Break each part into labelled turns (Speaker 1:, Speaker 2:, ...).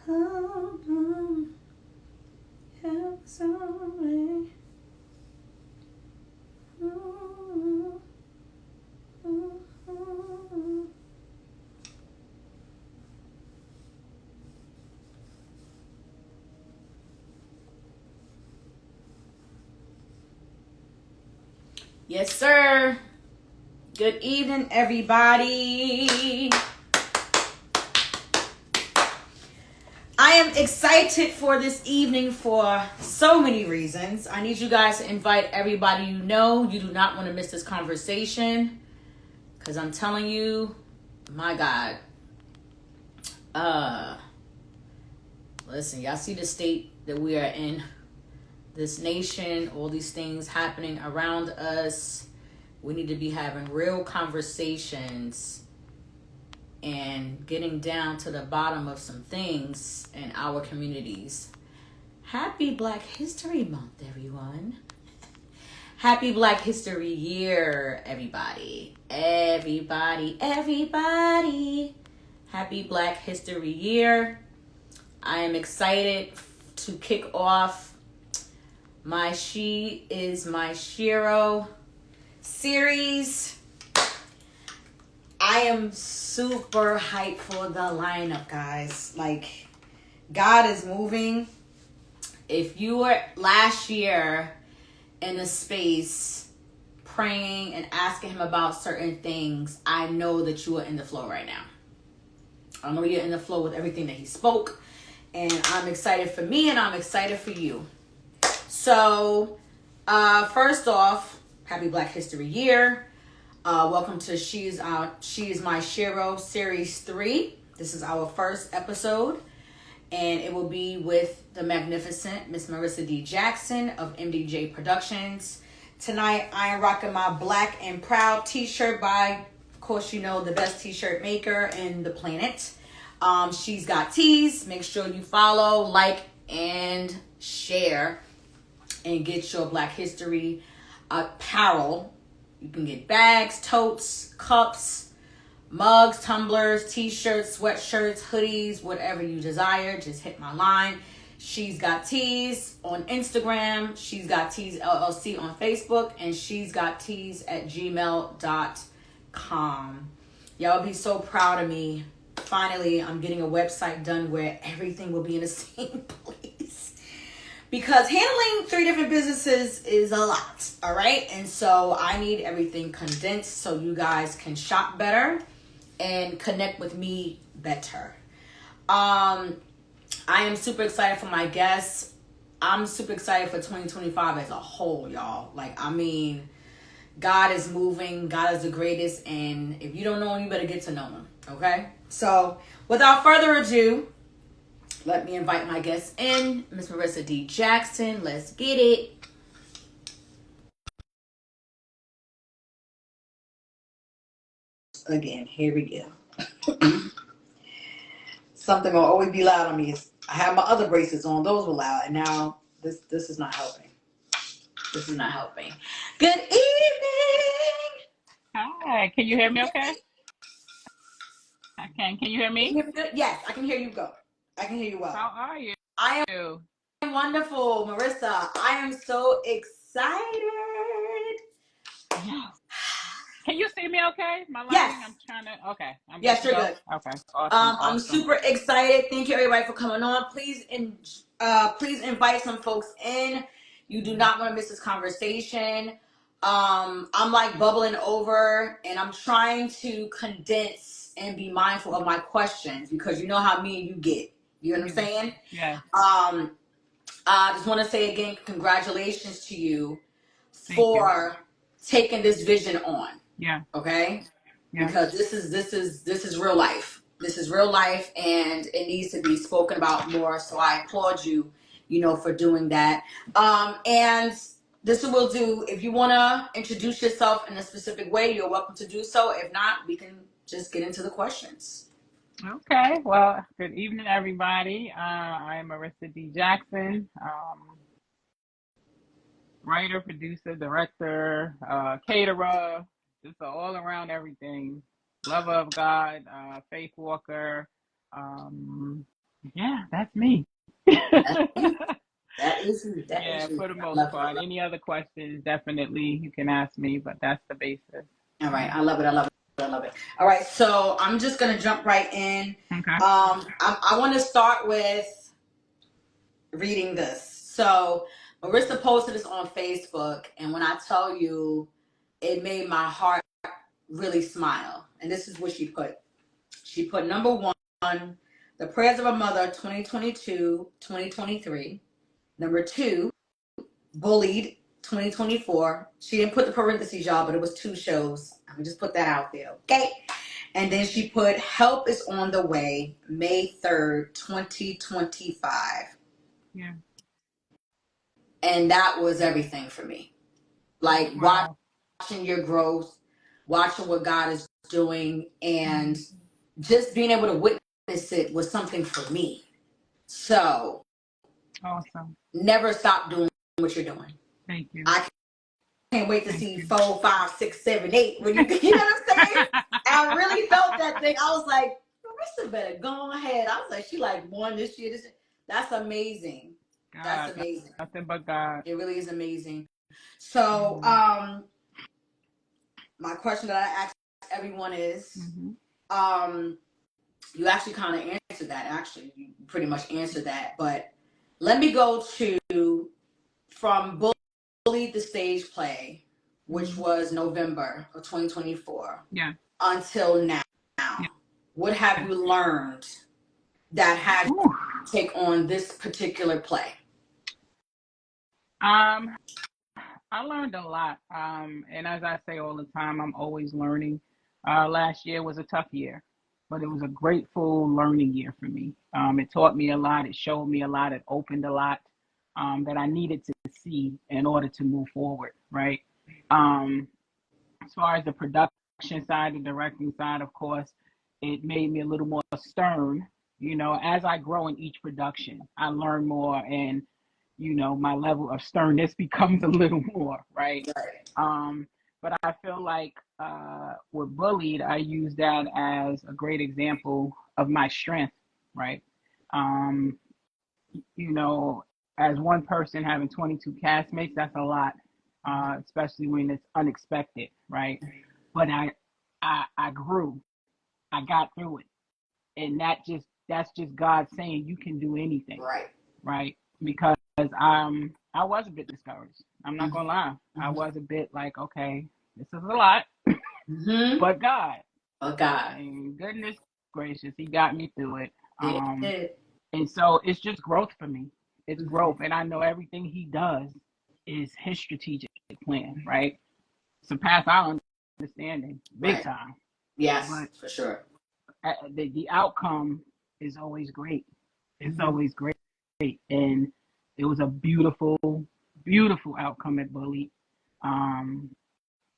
Speaker 1: Hold on, help somebody. Ooh, ooh, ooh. Yes, sir. Good evening, everybody. I am excited for this evening for so many reasons. I need you guys to invite everybody you know. You do not want to miss this conversation because I'm telling you, my God. Listen, y'all see the state that we are in. This nation, all these things happening around us. We need to be having real conversations and getting down to the bottom of some things in our communities. Happy Black History Month, everyone. Happy Black History Year, everybody. Everybody. Happy Black History Year. I am excited to kick off my She Is My SHERO series. I am super hyped for the lineup, guys. Like, God is moving. If you were last year in a space praying and asking him about certain things, I know that you are in the flow right now. I know you're in the flow with everything that he spoke. And I'm excited for me and I'm excited for you. So, first off, happy Black History Year. Welcome to She Is My SHERO Series 3. This is our first episode. And it will be with the magnificent Miss Marissa D. Jackson of MDJ Productions. Tonight, I am rocking my Black and Proud t-shirt by, of course, you know, the best t-shirt maker in the planet. She's got tees. Make sure you follow, like, and share. And get your Black History apparel. You can get bags, totes, cups, mugs, tumblers, t-shirts, sweatshirts, hoodies, whatever you desire. Just hit my line. She's got tees on Instagram. She's got tees LLC on Facebook. And she's got tees at gmail.com. Y'all be so proud of me. Finally, I'm getting a website done where everything will be in the same place. Because handling 3 different businesses is a lot, all right? And so I need everything condensed so you guys can shop better and connect with me better. I am super excited for my guests. I'm super excited for 2025 as a whole, y'all. Like, I mean, God is moving. God is the greatest. And if you don't know him, you better get to know him, okay? So without further ado, let me invite my guest in, Miss Marissa D. Jackson. Let's get it. Again, here we go. Something will always be loud on me. I have my other braces on; those were loud, and now this is not helping. This is not helping. Good evening.
Speaker 2: Hi, can you hear me okay? I can. Can you hear
Speaker 1: Can you
Speaker 2: me?
Speaker 1: hear me good? Yes, I can hear you. Go. I can hear you well.
Speaker 2: How are you?
Speaker 1: I am wonderful, Marissa. I am so excited.
Speaker 2: Yes. Can you see me okay? My
Speaker 1: Yes.
Speaker 2: lighting, I'm trying to, okay, I'm good
Speaker 1: Yes,
Speaker 2: to
Speaker 1: you're
Speaker 2: go?
Speaker 1: good.
Speaker 2: Okay, awesome,
Speaker 1: I'm
Speaker 2: awesome.
Speaker 1: super excited. Thank you, everybody, for coming on. Please invite some folks in. You do not want to miss this conversation. I'm like bubbling over, and I'm trying to condense and be mindful of my questions because you know how me and you get. You know what I'm
Speaker 2: Yes,
Speaker 1: saying?
Speaker 2: yes,
Speaker 1: I just want to say again, congratulations to you
Speaker 2: thank you.
Speaker 1: for taking this vision on.
Speaker 2: Yeah,
Speaker 1: Okay,
Speaker 2: yeah,
Speaker 1: because this is real life. This is real life, and it needs to be spoken about more. So I applaud you, for doing that. And this will do. If you want to introduce yourself in a specific way, you're welcome to do so. If not, we can just get into the questions.
Speaker 2: okay. Well, good evening, everybody. I am Marissa D. Jackson, writer, producer, director, caterer, just an all around everything. Lover of God, faith walker, um, Yeah, that's me.
Speaker 1: That's you. That is you. That is
Speaker 2: Yeah,
Speaker 1: you.
Speaker 2: for the
Speaker 1: I
Speaker 2: most
Speaker 1: love it. I
Speaker 2: part.
Speaker 1: love
Speaker 2: Any other questions, definitely you can ask me, but that's the basis.
Speaker 1: it. All right.
Speaker 2: Yeah.
Speaker 1: I love it. I love it. I love it. All right. So I'm just gonna jump right in.
Speaker 2: Okay.
Speaker 1: I want to start with reading this. So Marissa posted this on Facebook, and when I tell you, it made my heart really smile. And this is what she put. She put number one, the prayers of a mother, 2022, 2023. Number two, bullied, 2024. She didn't put the parentheses, y'all, but it was two shows. I'm gonna just put that out there, okay? And then she put help is on the way, May 3rd, 2025.
Speaker 2: Yeah.
Speaker 1: And that was everything for me. Like
Speaker 2: Wow.
Speaker 1: watching your growth, watching what God is doing, and
Speaker 2: Mhm.
Speaker 1: just being able to witness it was something for me. So
Speaker 2: Awesome.
Speaker 1: never stop doing what you're doing.
Speaker 2: Thank you.
Speaker 1: I can't wait to
Speaker 2: Thank
Speaker 1: see
Speaker 2: you.
Speaker 1: 4, 5, 6, 7, 8. When you know what I'm saying? And I really felt that thing. I was like, Marissa better go ahead. I was like, she like won this year. That's amazing. That's
Speaker 2: God,
Speaker 1: amazing.
Speaker 2: nothing but God.
Speaker 1: It really is amazing. So,
Speaker 2: Mm-hmm.
Speaker 1: my question that I ask everyone is,
Speaker 2: Mm-hmm.
Speaker 1: um, you actually kind of answered that. Actually, you pretty much answered that. But let me go to from Bully the Stage Play, which
Speaker 2: Mm-hmm.
Speaker 1: was November of 2024,
Speaker 2: Yeah.
Speaker 1: until now. What have
Speaker 2: Yes.
Speaker 1: you learned that had you
Speaker 2: Whew.
Speaker 1: take on this particular play?
Speaker 2: Um, I learned a lot. And as I say all the time, I'm always learning. Last year was a tough year, but it was a grateful learning year for me. It taught me a lot. It showed me a lot. It opened a lot that I needed to see in order to move forward. Right. Um, as far as the production side, the directing side, of course, it made me a little more stern. You know, as I grow in each production, I learn more, and my level of sternness becomes a little more, right?
Speaker 1: Right.
Speaker 2: But I feel like with Bullied, I use that as a great example of my strength, right? Um, you know, as one person having 22 castmates, that's a lot, especially when it's unexpected, right? But I grew, I got through it, and that's just God saying you can do anything,
Speaker 1: Right.
Speaker 2: right? Because I was a bit discouraged. I'm not gonna lie, I
Speaker 1: Mm-hmm.
Speaker 2: was a bit like, okay, this is a lot,
Speaker 1: Mm-hmm.
Speaker 2: but God,
Speaker 1: Oh God.
Speaker 2: and goodness gracious, He got me through it. Um,
Speaker 1: Did.
Speaker 2: and so it's just growth for me. It's
Speaker 1: Mm-hmm.
Speaker 2: growth, and I know everything He does is His strategic plan, right? Surpass our understanding, big
Speaker 1: Right.
Speaker 2: time.
Speaker 1: Yes,
Speaker 2: But
Speaker 1: for sure.
Speaker 2: the outcome is always great. It's
Speaker 1: Mm-hmm.
Speaker 2: always great, and it was a beautiful, beautiful outcome at Bully. Um,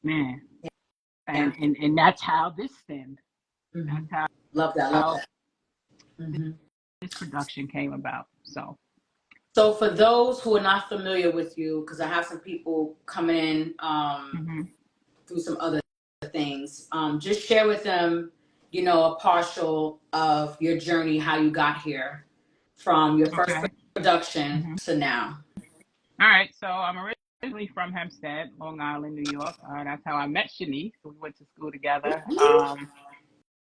Speaker 2: Man,
Speaker 1: Yeah.
Speaker 2: and that's how this stemmed.
Speaker 1: Mm-hmm.
Speaker 2: That's how
Speaker 1: Love that. Love that. Mm-hmm.
Speaker 2: this production came about. So,
Speaker 1: So for those who are not familiar with you, because I have some people coming in
Speaker 2: mhm.
Speaker 1: through some other things, just share with them, a partial of your journey, how you got here from your first
Speaker 2: Okay.
Speaker 1: production
Speaker 2: Mhm.
Speaker 1: to now.
Speaker 2: All right. So I'm originally from Hempstead, Long Island, New York. That's how I met Shanice. We went to school together.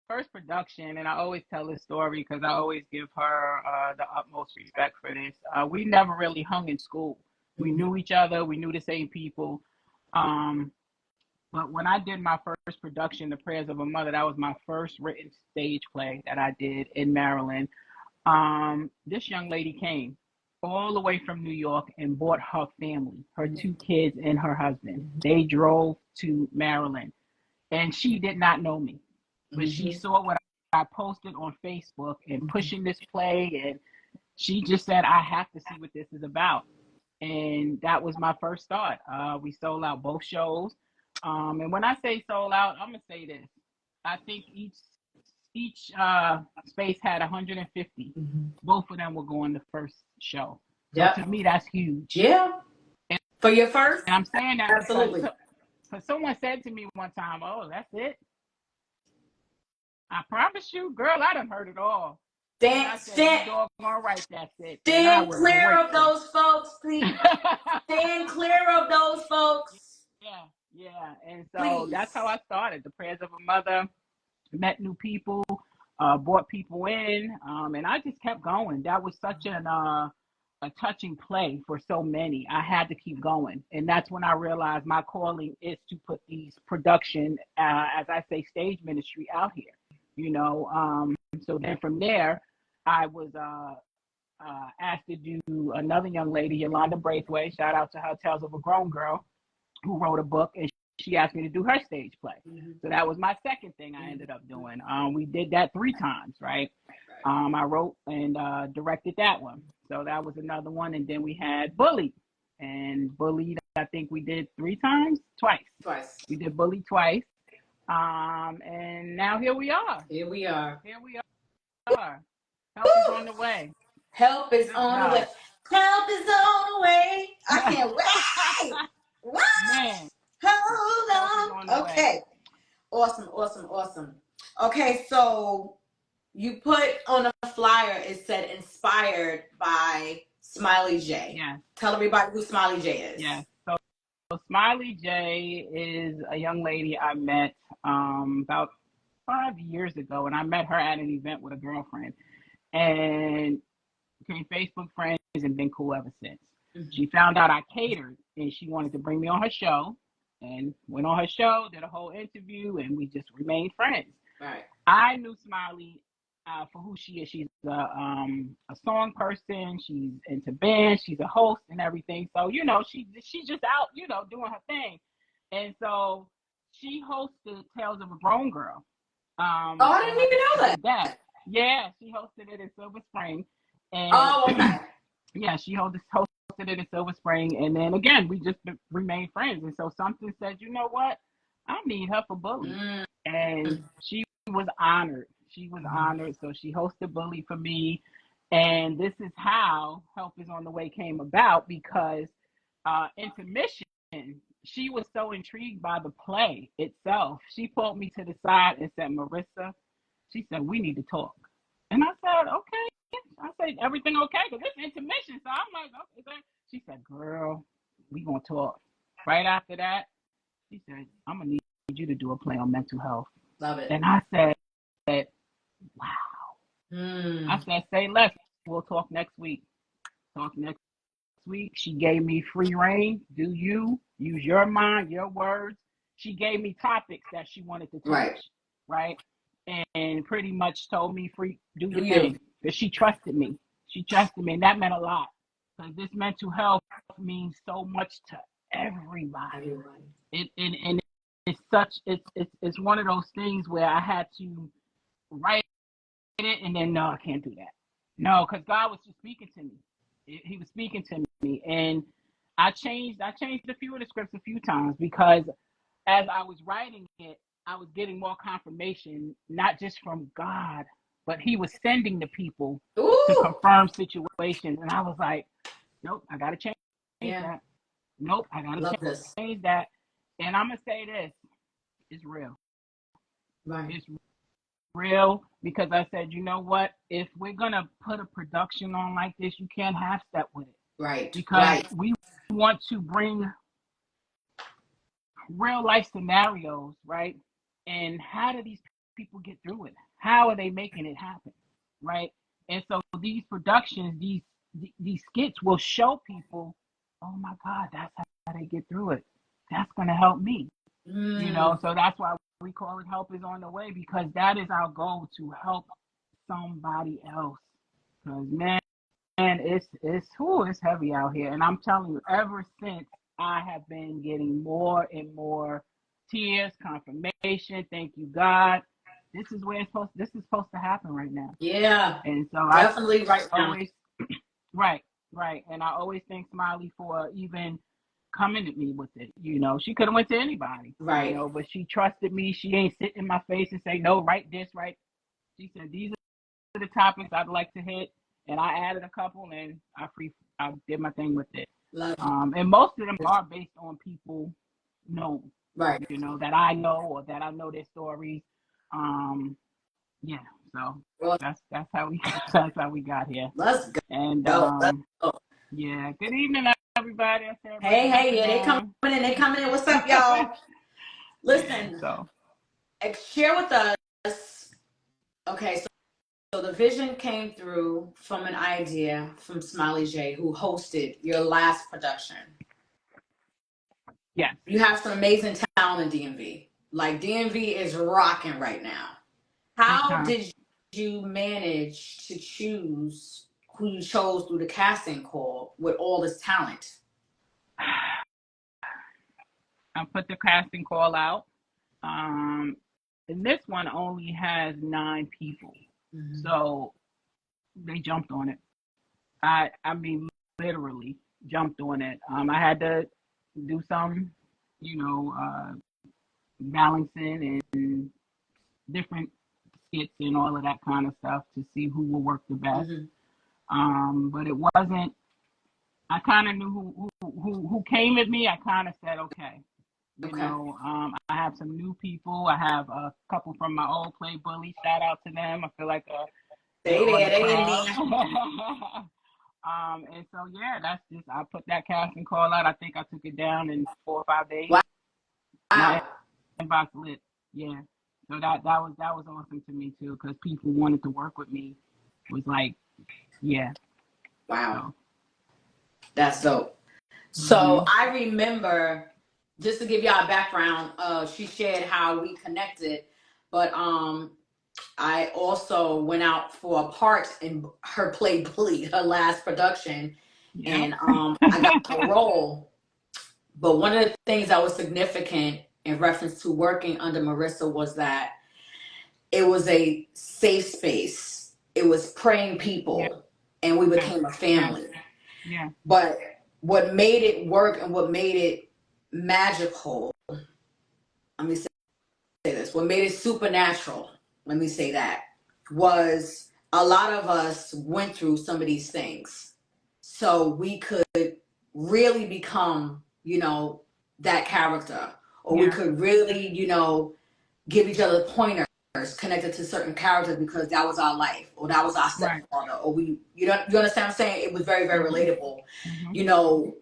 Speaker 2: First production, and I always tell this story because I always give her the utmost respect for this. We never really hung in school. We
Speaker 1: Mhm.
Speaker 2: knew each other. We knew the same people. Um, but when I did my first production, The Prayers of a Mother, that was my first written stage play that I did in Maryland. This young lady came all the way from New York and brought her family, her two kids and her husband. They drove to Maryland, and she did not know me, but she
Speaker 1: Mhm.
Speaker 2: saw what I posted on Facebook and pushing this play, and she just said, I have to see what this is about. And that was my first start. We sold out both shows. And when I say sold out, I'm gonna say this. I think each space had 150.
Speaker 1: Mhm.
Speaker 2: Both of them were going the first show. So to
Speaker 1: Yep.
Speaker 2: me, that's huge.
Speaker 1: Yeah.
Speaker 2: And
Speaker 1: For your first?
Speaker 2: I'm saying that because
Speaker 1: Absolutely.
Speaker 2: someone said to me one time, "Oh, that's it." I promise you, girl, I done heard it all. And I said, you doggone right, that's it. And I
Speaker 1: stand
Speaker 2: was
Speaker 1: clear of
Speaker 2: grateful.
Speaker 1: those folks, please. Stand clear of those folks.
Speaker 2: Yeah. And so
Speaker 1: Please.
Speaker 2: that's how I started. The prayers of a mother, met new people, brought people in, and I just kept going. That was such a touching play for so many. I had to keep going, and that's when I realized my calling is to put these production, as I say, stage ministry out here. So then from there, I was asked to do another young lady, Yolanda Braithwaite. Shout out to her, Tales of a Grown Girl, who wrote a book, and she asked me to do her stage play. Mm-hmm. So that was my second thing I ended up doing. We did that 3 times, right? I wrote and directed that one. So that was another one. And then we had Bully. And Bully, I think we did 3 times? Twice. We did Bully twice. And now here we are.
Speaker 1: Here we are.
Speaker 2: Help is on the way.
Speaker 1: Help is on the way. Help is on the way. I can't wait. What?
Speaker 2: Man.
Speaker 1: Hold on. Okay. Way. Awesome. Okay, so you put on a flyer, it said inspired by Smiley J.
Speaker 2: Yeah.
Speaker 1: Tell everybody who Smiley J is.
Speaker 2: Yeah. So Smiley J is a young lady I met about 5 years ago, and I met her at an event with a girlfriend, and became Facebook friends and been cool ever since. Mm-hmm. She found out I catered, and she wanted to bring me on her show, and went on her show, did a whole interview, and we just remained friends.
Speaker 1: Right.
Speaker 2: I knew Smiley for who she is. She's a song person. She's into bands. She's a host and everything. So, she's just out, doing her thing. And so she hosted Tales of a Grown Girl.
Speaker 1: I didn't even know that.
Speaker 2: Yeah, she hosted it in Silver Spring. And,
Speaker 1: okay.
Speaker 2: Yeah, she hosted it in Silver Spring. And then again, we just remained friends. And so something said, you know what? I need her for Bully. And she was honored. So she hosted Bully for me. And this is how Help is on the Way came about, because intermission, she was so intrigued by the play itself. She pulled me to the side and said, Marissa, she said, we need to talk. And I said, okay. I said, everything okay? Because it's intermission. So I'm like, okay. She said, girl, we going to talk. Right after that, she said, I'm going to need you to do a play on mental health.
Speaker 1: Love it.
Speaker 2: And I said, wow. I said, say less. We'll talk next week. She gave me free reign. Do you use your mind, your words? She gave me topics that she wanted to touch. Right? And pretty much told me, do your thing. Because she trusted me. And that meant a lot. Because this mental health means so much to everybody. It's one of those things where I had to write it and then, no, I can't do that. No, because God was just speaking to me. He was speaking to me. And I changed a few of the scripts a few times, because as I was writing it, I was getting more confirmation, not just from God, but he was sending the people to confirm situations. And I was like, nope, I got to change that. Nope, I got to change that. And I'm going to say this, it's real.
Speaker 1: Right.
Speaker 2: It's real, because I said, you know what? If we're going to put a production on like this, you can't half step with it.
Speaker 1: Right.
Speaker 2: Because we want to bring real life scenarios, right? And how do these people get through it? How are they making it happen, right? And so these productions, these skits will show people, oh my God, that's how they get through it. That's going to help me, So that's why we call it Help is on the Way, because that is our goal, to help somebody else. Because man, it's heavy out here, and I'm telling you, ever since I have been getting more and more tears, confirmation. Thank you, God. This is supposed to happen right now.
Speaker 1: Yeah.
Speaker 2: And so
Speaker 1: definitely
Speaker 2: right. And I always thank Smiley for even coming at me with it. She could have went to anybody.
Speaker 1: Right.
Speaker 2: But she trusted me. She ain't sit in my face and say, no, write this, right? She said, these are the topics I'd like to hit. And I added a couple, and I did my thing with it. And most of them are based on people known,
Speaker 1: right?
Speaker 2: That I know, or that I know their stories. So
Speaker 1: Well,
Speaker 2: that's how we that's how we got here.
Speaker 1: let's go.
Speaker 2: And
Speaker 1: Let's go.
Speaker 2: yeah, good evening, everybody. I see everybody
Speaker 1: Hey,
Speaker 2: jumping
Speaker 1: yeah, they coming
Speaker 2: on.
Speaker 1: in. They coming in. What's up, y'all?
Speaker 2: Yeah,
Speaker 1: Listen,
Speaker 2: so
Speaker 1: share with us. Okay, so the vision came through from an idea from Smiley J, who hosted your last production.
Speaker 2: yes.
Speaker 1: You have some amazing talent in DMV. Like DMV is rocking right now.
Speaker 2: Big
Speaker 1: How
Speaker 2: time.
Speaker 1: did you manage to choose who you chose through the casting call with all this talent?
Speaker 2: I put the casting call out. Um, and this one only has 9 people,
Speaker 1: Mm-hmm.
Speaker 2: so they jumped on it. I mean, literally jumped on it. I had to do some, you know, balancing and different skits and all of that kind of stuff to see who will work the best.
Speaker 1: Mm-hmm.
Speaker 2: But it wasn't. I kind of knew who came at me. I kind of said, okay,
Speaker 1: Okay.
Speaker 2: I have some new people. I have a couple from my old play bully. Shout out to them. I feel like they're
Speaker 1: They
Speaker 2: on
Speaker 1: there,
Speaker 2: the
Speaker 1: they in
Speaker 2: card.
Speaker 1: there.
Speaker 2: And so yeah, that's just I put that casting call out. I think I took it down in 4 or 5 days. My
Speaker 1: Wow.
Speaker 2: inbox lit. Yeah. So that was awesome to me too, because people wanted to work with me. It was like, yeah.
Speaker 1: Wow.
Speaker 2: So.
Speaker 1: That's dope. So
Speaker 2: Mhm.
Speaker 1: I remember, just to give y'all a background, she shared how we connected, but I also went out for a part in her play Bully, her last production,
Speaker 2: Yep.
Speaker 1: and I got a role. But one of the things that was significant in reference to working under Marissa was that it was a safe space. It was praying
Speaker 2: Yeah.
Speaker 1: people, and we became a
Speaker 2: Yeah.
Speaker 1: family.
Speaker 2: Yeah.
Speaker 1: But what made it work and what made it magical, let me say this, what made it supernatural, let me say that, was a lot of us went through some of these things. So we could really become, that character, or we
Speaker 2: Yeah.
Speaker 1: could really, give each other pointers connected to certain characters because that was our life, or that was our
Speaker 2: Right.
Speaker 1: stepfather, or you understand what I'm saying? It was very, very
Speaker 2: Mhm.
Speaker 1: relatable.
Speaker 2: Mhm.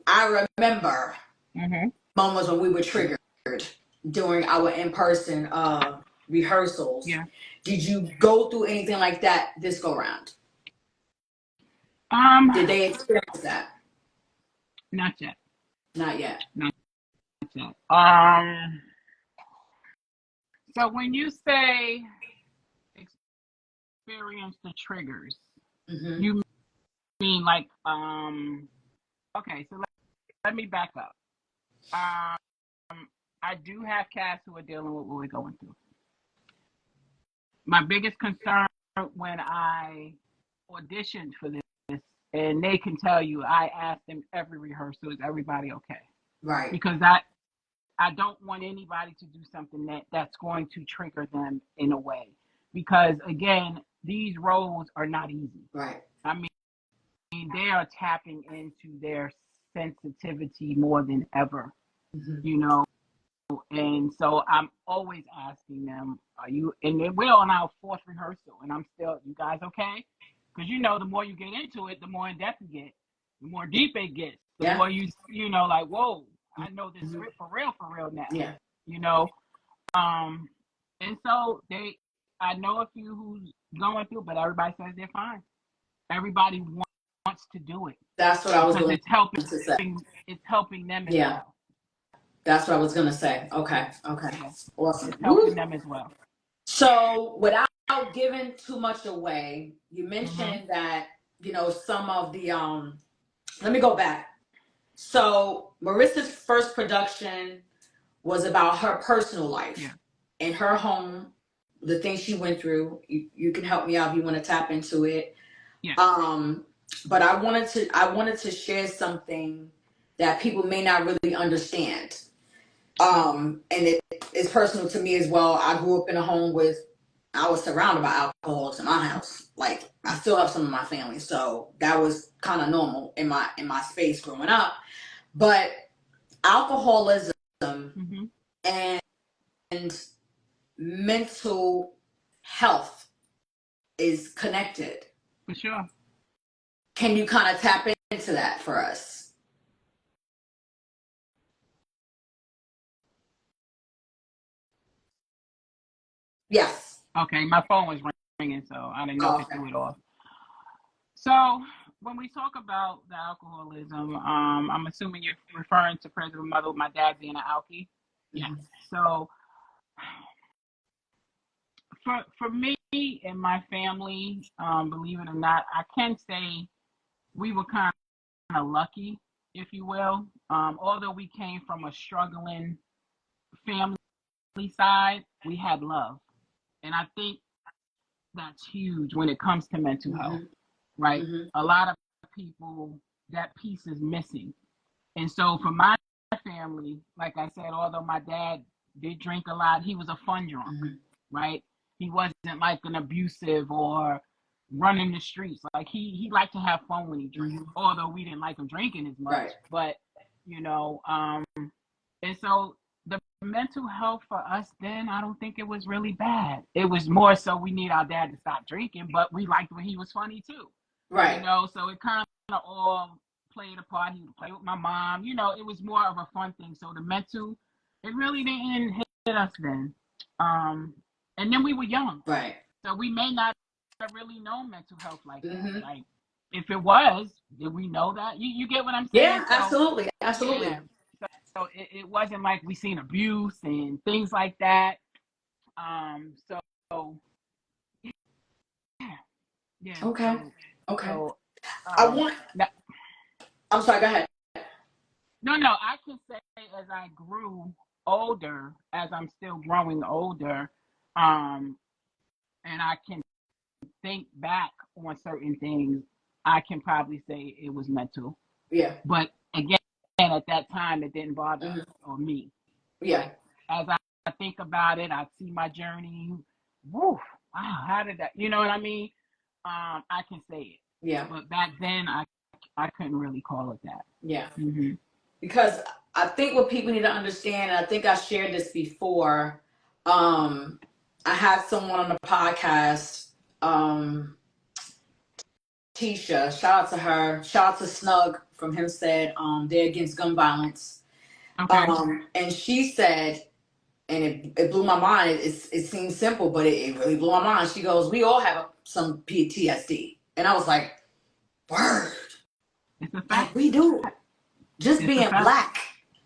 Speaker 1: I remember
Speaker 2: Mhm.
Speaker 1: moments when we were triggered during our in-person rehearsals.
Speaker 2: Yeah.
Speaker 1: Did you go through anything like that this go round?
Speaker 2: Um.
Speaker 1: Did they experience that?
Speaker 2: Not yet.
Speaker 1: Not yet.
Speaker 2: Not yet. So when you say experience the triggers,
Speaker 1: Mm-hmm.
Speaker 2: you mean like okay, so let me back up. I do have cats who are dealing with what we're going through. My biggest concern when I auditioned for this, and they can tell you, I asked them every rehearsal, is everybody okay?
Speaker 1: Right.
Speaker 2: Because I don't want anybody to do something that's going to trigger them in a way. Because again, these roles are not easy.
Speaker 1: Right.
Speaker 2: I mean, they are tapping into their sensitivity more than ever,
Speaker 1: Mm-hmm.
Speaker 2: you know. And so I'm always asking them, are you, and then we're on our 4th rehearsal, and I'm still, you guys okay? Because the more you get into it, the more in depth you get, the more deep it gets, the
Speaker 1: Yeah.
Speaker 2: more like, whoa, I know this
Speaker 1: Mm-hmm.
Speaker 2: script for real now,
Speaker 1: Yeah.
Speaker 2: you know. And so I know a few who's going through, but everybody says they're fine. Everybody wants to do it
Speaker 1: That's what I was
Speaker 2: because
Speaker 1: going to say.
Speaker 2: it's helping them as
Speaker 1: Yeah.
Speaker 2: well.
Speaker 1: That's what I was going to say. Okay. Okay.
Speaker 2: Yeah,
Speaker 1: Awesome.
Speaker 2: it's helping
Speaker 1: Woo.
Speaker 2: them as well.
Speaker 1: So, without giving too much away, you
Speaker 2: Mhm.
Speaker 1: mentioned that, some of the let me go back. So, Marissa's first production was about her personal
Speaker 2: Yeah.
Speaker 1: life in her home, the things she went through. You can help me out if you want to tap into it.
Speaker 2: Yes.
Speaker 1: Um, but I wanted to share something that people may not really understand. And it is personal to me as well. I grew up in a home I was surrounded by alcoholics in my house. Like I
Speaker 2: Yeah.
Speaker 1: still have some of my family, so that was kind of normal in my space growing up. But alcoholism
Speaker 2: Mhm.
Speaker 1: and mental health is connected.
Speaker 2: For sure.
Speaker 1: Can you kind of tap into that for us? Yes.
Speaker 2: Okay, my phone was ringing, so I didn't know if
Speaker 1: Oh,
Speaker 2: it
Speaker 1: okay.
Speaker 2: threw it off. So when we talk about the alcoholism, I'm assuming you're referring to President Mother, my dad being an alkie. Yes.
Speaker 1: Mhm.
Speaker 2: So for me and my family, believe it or not, I can say we were kind of lucky, if you will. Although we came from a struggling family side, we had love, and I think that's huge when it comes to mental health,
Speaker 1: Mhm.
Speaker 2: right?
Speaker 1: Mhm.
Speaker 2: A lot of people, that piece is missing. And so for my family, like I said, although my dad did drink a lot, he was a fun drunk,
Speaker 1: Mhm.
Speaker 2: right? He wasn't like an abusive or running the streets. Like he liked to have fun when he drank,
Speaker 1: Mhm.
Speaker 2: although we didn't like him drinking as much.
Speaker 1: Right.
Speaker 2: But you know, and so the mental health for us then, I don't think it was really bad. It was more so we need our dad to stop drinking, but we liked when he was funny too. You
Speaker 1: Right.
Speaker 2: know, so it kind of all played a part. He would play with my mom. You know, it was more of a fun thing. So the mental, it really didn't hit us then. Um, and then we were young,
Speaker 1: Right.
Speaker 2: so we may not have really known mental health like that.
Speaker 1: Mhm.
Speaker 2: Like, if it was, did we know that? You get what I'm saying?
Speaker 1: Yeah,
Speaker 2: So
Speaker 1: absolutely.
Speaker 2: yeah,
Speaker 1: Absolutely.
Speaker 2: so it wasn't like we seen abuse and things like that. So yeah, yeah.
Speaker 1: Okay. Okay.
Speaker 2: So
Speaker 1: I want
Speaker 2: now,
Speaker 1: I'm sorry, go ahead.
Speaker 2: no, I can say as I grew older, as I'm still growing older, um, and I can think back on certain things, I can probably say it was mental.
Speaker 1: Yeah.
Speaker 2: But again, at that time, it didn't bother us
Speaker 1: Mhm.
Speaker 2: or me,
Speaker 1: Yeah.
Speaker 2: right? As I think about it, I see my journey. Woof! Wow, how did that? You know what I mean? I can say it,
Speaker 1: Yeah.
Speaker 2: but back then, I couldn't really call it that.
Speaker 1: Yeah.
Speaker 2: Mm-hmm.
Speaker 1: Because I think what people need to understand, and I think I shared this before. I had someone on the podcast, Tisha. Shout out to her. Shout out to Snug from Hempstead. They're against gun violence.
Speaker 2: Okay.
Speaker 1: And she said, and it blew my mind. It seems simple, but it really blew my mind. She goes, "We all have some PTSD," and I was like, "Word,
Speaker 2: It's a fact.
Speaker 1: like we do." Just
Speaker 2: It's a
Speaker 1: being
Speaker 2: fact.
Speaker 1: black.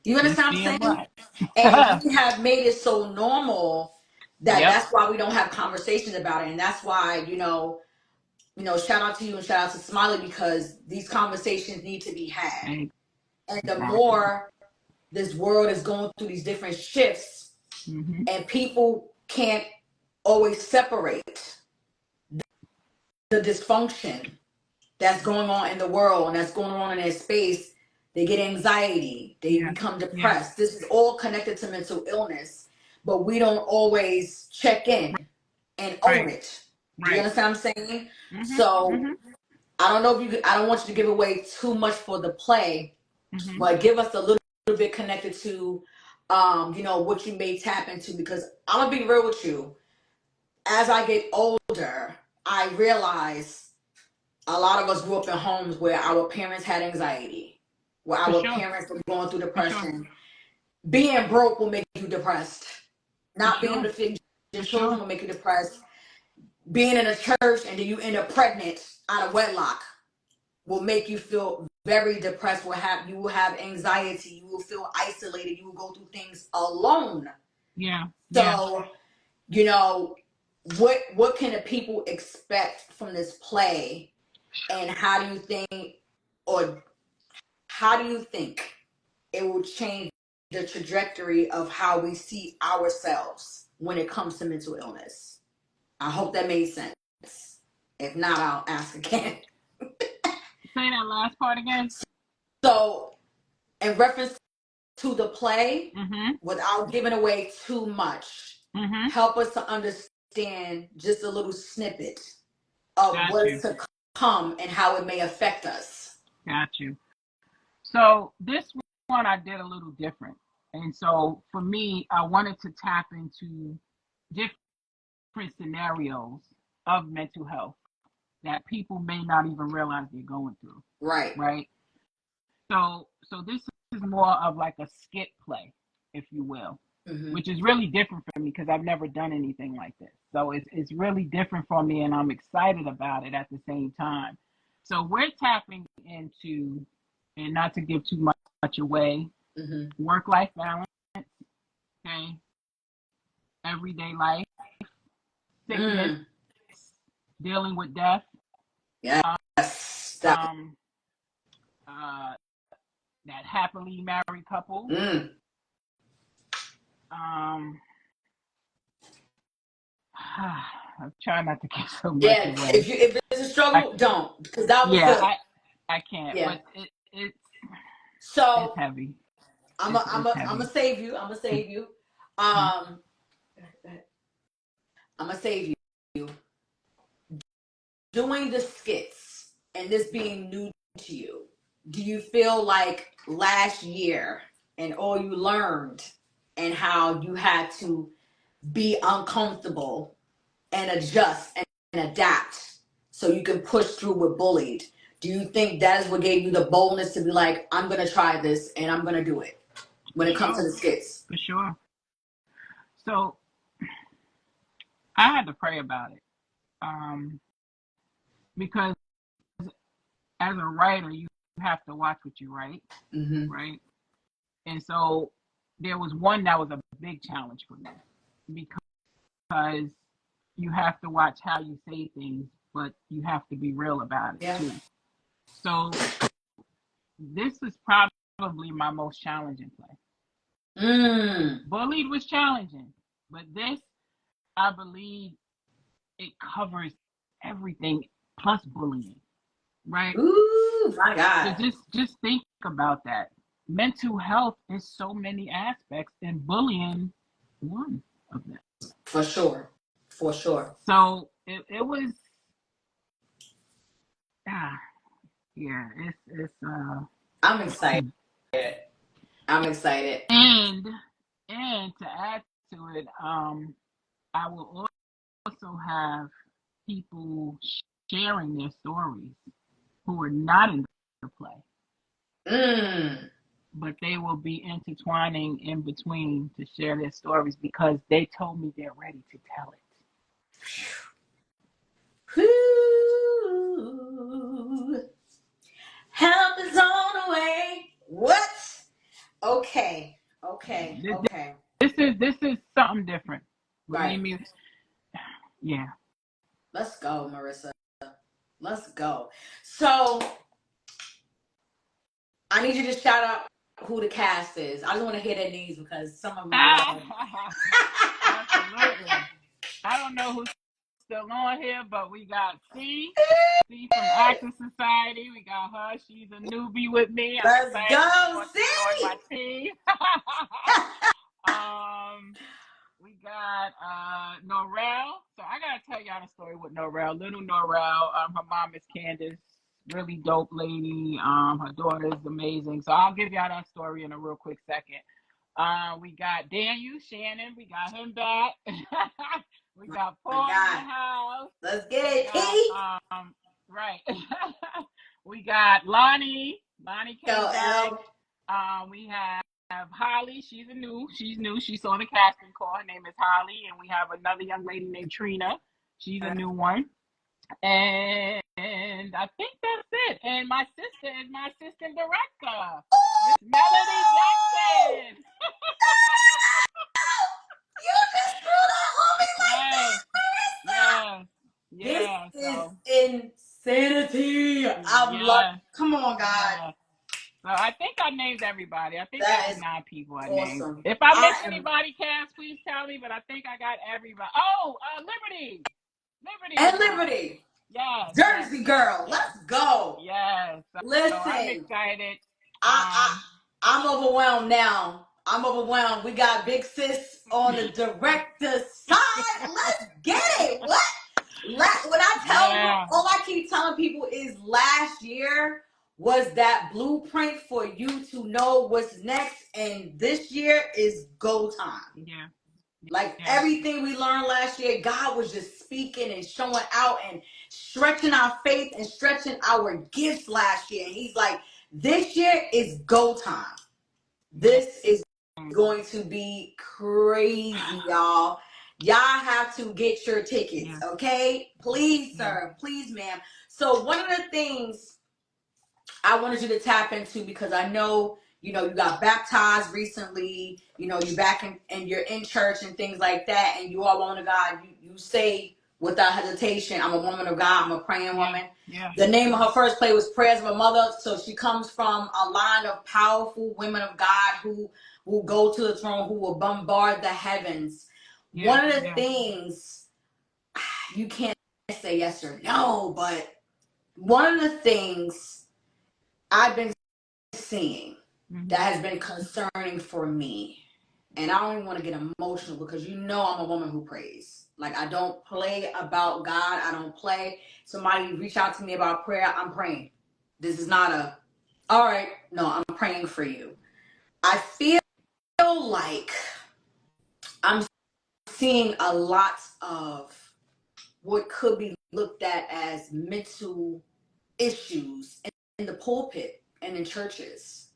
Speaker 1: You
Speaker 2: Just
Speaker 1: understand what
Speaker 2: being
Speaker 1: I'm saying?
Speaker 2: black.
Speaker 1: And we have made it so normal that
Speaker 2: Yep.
Speaker 1: that's why we don't have conversations about it. And that's why, shout out to you and shout out to Smiley because these conversations need to be had. And the
Speaker 2: Exactly.
Speaker 1: more this world is going through these different shifts
Speaker 2: Mm-hmm.
Speaker 1: and people can't always separate the dysfunction that's going on in the world and that's going on in their space, they get anxiety, they
Speaker 2: Yeah.
Speaker 1: become
Speaker 2: Yeah.
Speaker 1: depressed. This is all connected to mental illness, but we don't always check in and own
Speaker 2: Right.
Speaker 1: it. Do you
Speaker 2: Right.
Speaker 1: understand what I'm saying?
Speaker 2: Mm-hmm.
Speaker 1: So
Speaker 2: Mm-hmm.
Speaker 1: I don't want you to give away too much for the play,
Speaker 2: Mm-hmm.
Speaker 1: but give us a little bit connected to, what you may tap into because I'm gonna be real with you. As I get older, I realize a lot of us grew up in homes where our parents had anxiety, where
Speaker 2: For
Speaker 1: our
Speaker 2: sure.
Speaker 1: parents were going through
Speaker 2: For sure.
Speaker 1: depression. Being broke will make you depressed.
Speaker 2: For
Speaker 1: Not being able
Speaker 2: sure.
Speaker 1: to feed your
Speaker 2: For
Speaker 1: children
Speaker 2: sure.
Speaker 1: will make you depressed. Being in a church and then you end up pregnant out of wedlock will make you feel very depressed. You will have anxiety. You will feel isolated. You will go through things alone.
Speaker 2: Yeah. Yeah.
Speaker 1: So, you know, what can the people expect from this play? And or how do you think it will change the trajectory of how we see ourselves when it comes to mental illness? I hope that made sense. If not, I'll ask again.
Speaker 2: Say that last part again.
Speaker 1: So, in reference to the play,
Speaker 2: Mm-hmm.
Speaker 1: without giving away too much,
Speaker 2: Mm-hmm.
Speaker 1: help us to understand just a little snippet of
Speaker 2: Got
Speaker 1: what is
Speaker 2: you.
Speaker 1: to come and how it may affect us.
Speaker 2: Got you. So this one I did a little different. And so for me, I wanted to tap into different different scenarios of mental health that people may not even realize they're going through.
Speaker 1: Right.
Speaker 2: Right. So this is more of like a skit play, if you will, which is really different for me because I've never done anything like this. So it's really different for me, and I'm excited about it at the same time. So we're tapping into, and not to give too much away, work-life balance, okay, everyday life, sickness, dealing with death,
Speaker 1: Yes.
Speaker 2: that happily married couple. I'm trying not to give so much away.
Speaker 1: If it's a struggle, don't, because that was good.
Speaker 2: I can't.
Speaker 1: Yeah.
Speaker 2: But it's
Speaker 1: So
Speaker 2: heavy.
Speaker 1: I'm gonna save you. I'm gonna save you. I'm gonna save you. Doing the skits and this being new to you, do you feel like last year and all you learned and how you had to be uncomfortable and adjust and adapt so you can push through with bullied? Do you think that is what gave you the boldness to be like, I'm gonna try this and I'm gonna do it when it comes to the skits?
Speaker 2: For sure. So I had to pray about it. Because as a writer, you have to watch what you write, right? And so there was one that was a big challenge for me because you have to watch how you say things, but you have to be real about it too. So this is probably my most challenging play. Bullied was challenging, but this, I believe, it covers everything plus bullying, right?
Speaker 1: Ooh, my God.
Speaker 2: So just think about that. Mental health is so many aspects, and bullying one of them.
Speaker 1: For sure. For sure.
Speaker 2: So it was, it's
Speaker 1: I'm excited. I'm excited.
Speaker 2: And to add to it, I will also have people sharing their stories who are not in the play. But they will be intertwining in between to share their stories because they told me they're ready to tell it.
Speaker 1: Help is on the way. What? Okay.
Speaker 2: This is something different.
Speaker 1: Right.
Speaker 2: Believe me. Yeah.
Speaker 1: Let's go, Marissa. Let's go. So I need you to shout out who the cast is. I just want to hear their names because some of them are
Speaker 2: Absolutely. I don't know who's still on here, but we got C from Actor Society. We got her. She's a newbie with me. I'm
Speaker 1: Let's
Speaker 2: excited
Speaker 1: go,
Speaker 2: to join my team. We got Norrell. So I gotta tell y'all the story with Norrell. Little Norrell. Her mom is Candace, really dope lady. Her daughter is amazing. So I'll give y'all that story in a real quick second. We got Daniel Shannon. We got him back. We got Paul in the house.
Speaker 1: Let's get it, P.
Speaker 2: Right. We got Lonnie. Lonnie came back. We have Holly. She's new. She's on the casting call. Her name is Holly. And we have another young lady named Trina. She's a new one. And I think that's it. And my sister is my assistant director, Miss Melody Jackson.
Speaker 1: You just threw that on me like that, Marissa. This is insanity. I'm like, come on, God.
Speaker 2: So I think I named everybody. I think that was 9 people I named.
Speaker 1: Awesome.
Speaker 2: If I missed anybody, Cass, please tell me. But I think I got everybody. Oh, Liberty.
Speaker 1: Liberty.
Speaker 2: Yes.
Speaker 1: Jersey girl. Let's go.
Speaker 2: Yes.
Speaker 1: Listen.
Speaker 2: So I'm excited.
Speaker 1: I'm overwhelmed now. We got Big Sis on the director's side. Let's get it. What? When I tell you, all I keep telling people is last year was that blueprint for you to know what's next, and this year is go time.
Speaker 2: Yeah.
Speaker 1: Like
Speaker 2: Yes.
Speaker 1: everything we learned last year, God was just speaking and showing out and stretching our faith and stretching our gifts last year. And he's like, this year is go time. This is going to be crazy, y'all. Y'all have to get your tickets,
Speaker 2: Yeah.
Speaker 1: okay? Please,
Speaker 2: Yeah.
Speaker 1: sir. Please, ma'am. So one of the things I wanted you to tap into, because I know, you got baptized recently, you back and you're in church and things like that, and you are a woman of God. You say without hesitation, I'm a woman of God, I'm a praying woman.
Speaker 2: Yeah.
Speaker 1: The name of her first play was Prayers of a Mother. So she comes from a line of powerful women of God who will go to the throne, who will bombard the heavens.
Speaker 2: Yeah.
Speaker 1: One of the
Speaker 2: Yeah.
Speaker 1: things, you can't say yes or no, but one of the things I've been seeing that has been concerning for me, and I don't even want to get emotional because I'm a woman who prays. Like, I don't play about God. I don't play. Somebody reach out to me about prayer, I'm praying. This is not all right, no, I'm praying for you. I feel like I'm seeing a lot of what could be looked at as mental issues in the pulpit and in churches.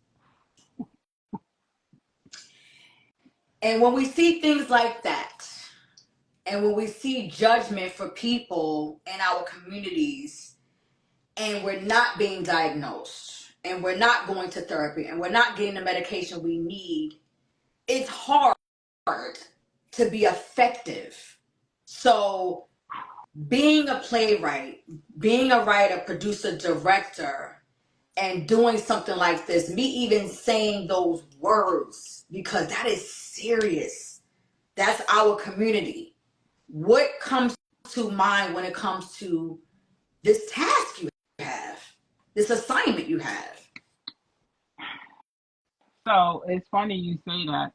Speaker 1: And when we see things like that, and when we see judgment for people in our communities, and we're not being diagnosed, and we're not going to therapy, and we're not getting the medication we need, it's hard to be effective. So, being a playwright, being a writer, producer, director, and doing something like this, me even saying those words, because that is serious. That's our community. What comes to mind when it comes to this task you have, this assignment you have?
Speaker 2: So it's funny you say that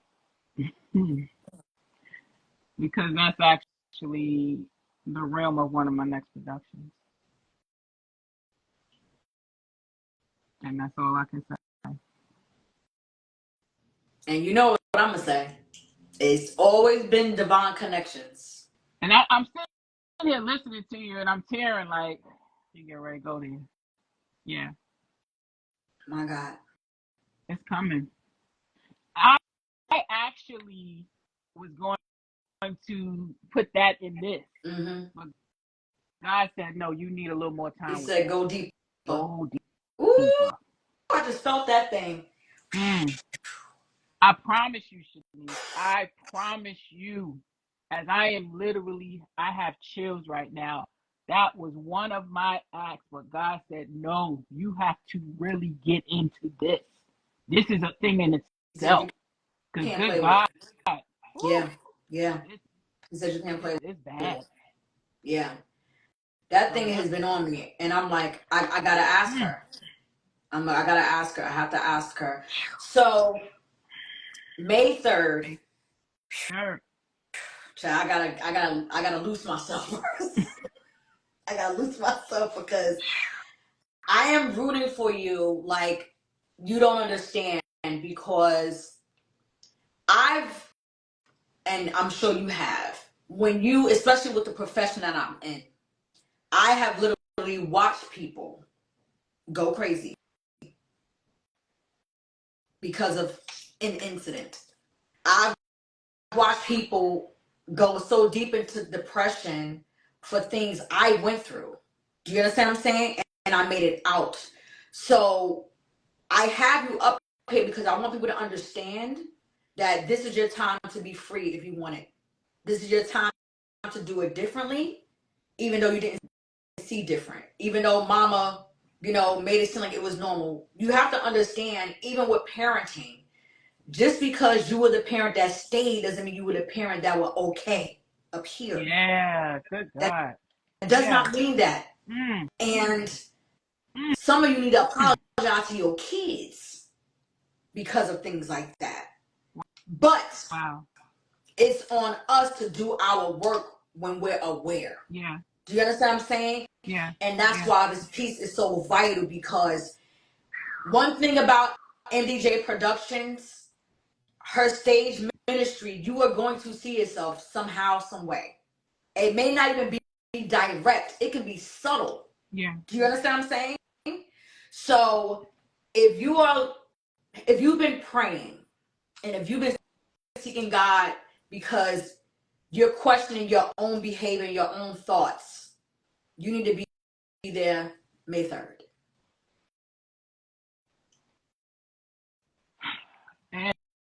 Speaker 2: because that's actually the realm of one of my next productions, and that's all I can say.
Speaker 1: And you know what I'm gonna say? It's always been divine connections.
Speaker 2: And I'm sitting here listening to you, and I'm tearing like you get ready to go there. Yeah,
Speaker 1: My God.
Speaker 2: it's coming. I actually was going to put that in this,
Speaker 1: Mm-hmm.
Speaker 2: but God said, no, you need a little more
Speaker 1: He
Speaker 2: time with
Speaker 1: said,
Speaker 2: this.
Speaker 1: go deeper.
Speaker 2: Go
Speaker 1: Ooh,
Speaker 2: deeper.
Speaker 1: I just felt that thing.
Speaker 2: Mm. I promise you, Shanice, I promise you, as I am literally, I have chills right now. That was one of my acts, but God said, no, you have to really get into this. This is a thing in
Speaker 1: He said, you
Speaker 2: itself. Because
Speaker 1: can't
Speaker 2: good
Speaker 1: play with.
Speaker 2: God,
Speaker 1: Yeah,
Speaker 2: whew,
Speaker 1: yeah.
Speaker 2: it's,
Speaker 1: He said, you can't play
Speaker 2: it's
Speaker 1: with.
Speaker 2: bad.
Speaker 1: Yeah. That
Speaker 2: So
Speaker 1: thing
Speaker 2: that's,
Speaker 1: has been on me. And I'm like, I gotta ask
Speaker 2: mm,
Speaker 1: her. I gotta ask her. I have to ask her. So May 3rd,
Speaker 2: sure.
Speaker 1: I gotta loose myself first. I gotta loose myself because I am rooting for you like you don't understand, because I've, and I'm sure you have, when you, especially with the profession that I'm in, I have literally watched people go crazy because of an incident. I've watched people go so deep into depression for things I went through. Do you understand what I'm saying? And I made it out. So I have you up here because I want people to understand that this is your time to be free if you want it. This is your time to do it differently, even though you didn't see different. Even though mama, made it seem like it was normal. You have to understand, even with parenting, just because you were the parent that stayed doesn't mean you were the parent that were okay up here.
Speaker 2: Yeah, good
Speaker 1: That
Speaker 2: God.
Speaker 1: does
Speaker 2: Yeah.
Speaker 1: not mean that.
Speaker 2: Mm,
Speaker 1: And
Speaker 2: mm,
Speaker 1: some of you need to
Speaker 2: mm.
Speaker 1: apologize to your kids because of things like that. But
Speaker 2: Wow.
Speaker 1: it's on us to do our work when we're aware.
Speaker 2: Yeah.
Speaker 1: Do you understand what I'm saying?
Speaker 2: Yeah.
Speaker 1: And that's
Speaker 2: Yeah.
Speaker 1: why this piece is so vital, because one thing about MDJ Productions, her stage ministry, you are going to see yourself somehow, some way. It may not even be direct. It can be subtle.
Speaker 2: Yeah.
Speaker 1: Do you understand what I'm saying? So if you've been praying and if you've been seeking God because you're questioning your own behavior, your own thoughts, you need to be there May 3rd.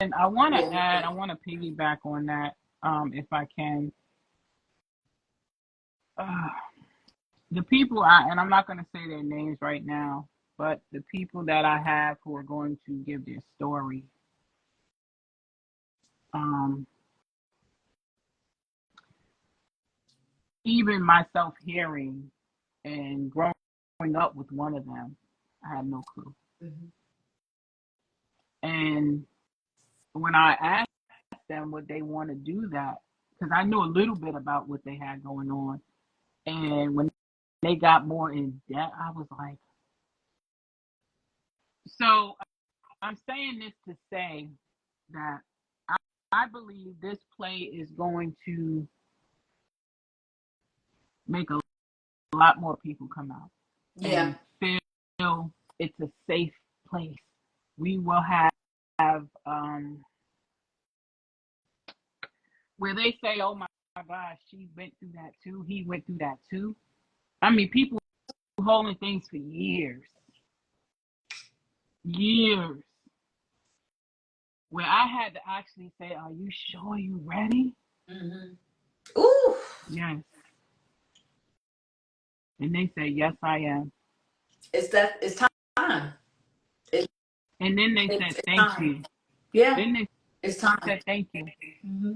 Speaker 2: And I want to
Speaker 1: Yeah.
Speaker 2: add, I want to piggyback on that, if I can. Uh, the people, and I'm not going to say their names right now, but the people that I have who are going to give their story, um, even myself hearing and growing up with one of them, I had no clue.
Speaker 1: Mm-hmm.
Speaker 2: And when I asked them would they want to do that, because I knew a little bit about what they had going on, and when they got more in depth, I was like, so I'm saying this to say that I believe this play is going to make a lot more people come out
Speaker 1: Yeah.
Speaker 2: and feel it's a safe place. We will have where they say, "Oh my gosh, she went through that too. He went through that too." I mean, people holding things for years, years. Where I had to actually say, "Are you sure you ready?"
Speaker 1: Mm-hmm. Ooh.
Speaker 2: Yes. And they say, "Yes, I am."
Speaker 1: It's time. It's,
Speaker 2: And then they said,
Speaker 1: it's
Speaker 2: "Thank
Speaker 1: time.
Speaker 2: you."
Speaker 1: Yeah.
Speaker 2: Then they
Speaker 1: It's time.
Speaker 2: said, "Thank you."
Speaker 1: Mm-hmm.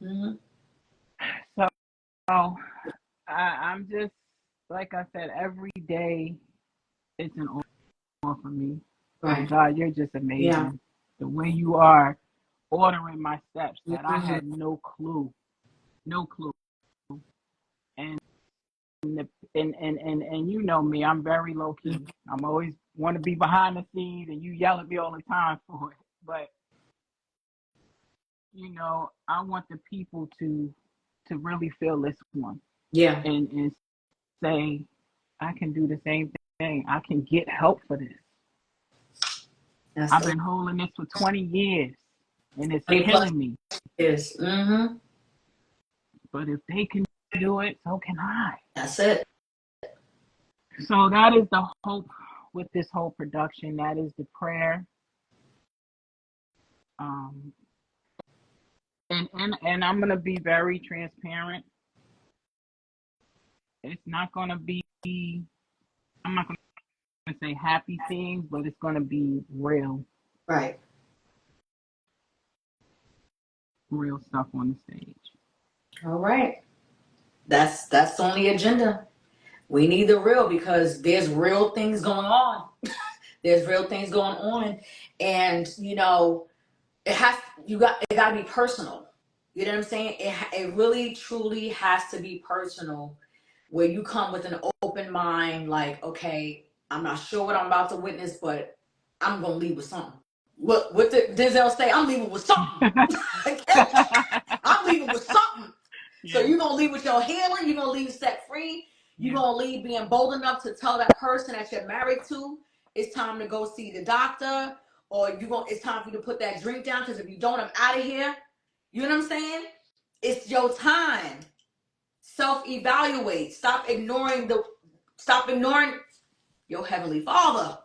Speaker 1: Mm-hmm.
Speaker 2: So I'm just, like I said, every day it's an awe for me. Like,
Speaker 1: Right.
Speaker 2: God, you're just
Speaker 1: Yeah.
Speaker 2: amazing. The way you are ordering my steps that I
Speaker 1: Mm-hmm.
Speaker 2: had no clue, no clue. And and you know me, I'm very low key. I'm always want to be behind the scenes, and you yell at me all the time for it. But I want the people to really feel this one
Speaker 1: Yeah.
Speaker 2: and say, I can do the same thing. I can get help for this.
Speaker 1: That's
Speaker 2: I've
Speaker 1: it.
Speaker 2: been holding this for 20 years, and it's
Speaker 1: 20 plus
Speaker 2: killing me.
Speaker 1: years. Mm-hmm.
Speaker 2: But if they can do it, so can I.
Speaker 1: That's it.
Speaker 2: So that is the hope with this whole production. That is the prayer. Um, and I'm gonna be very transparent. It's not gonna be. I'm not gonna say happy things, but it's gonna be real,
Speaker 1: Right.
Speaker 2: real stuff on the stage.
Speaker 1: All right. That's on the agenda. We need the real because there's real things going on. There's real things going on, and it got to be personal. You know what I'm saying? It really truly has to be personal, where you come with an open mind, like, okay, I'm not sure what I'm about to witness, but I'm gonna leave with something. What did Denzel say? I'm leaving with something. I'm leaving with something. So
Speaker 2: Yeah,
Speaker 1: you're gonna leave with your healing. You're gonna leave set free. You're
Speaker 2: yeah.
Speaker 1: gonna leave being bold enough to tell that person that you're married to it's time to go see the doctor, or it's time for you to put that drink down because if you don't, I'm out of here. You know what I'm saying? It's your time. Self-evaluate. Stop ignoring your heavenly Father.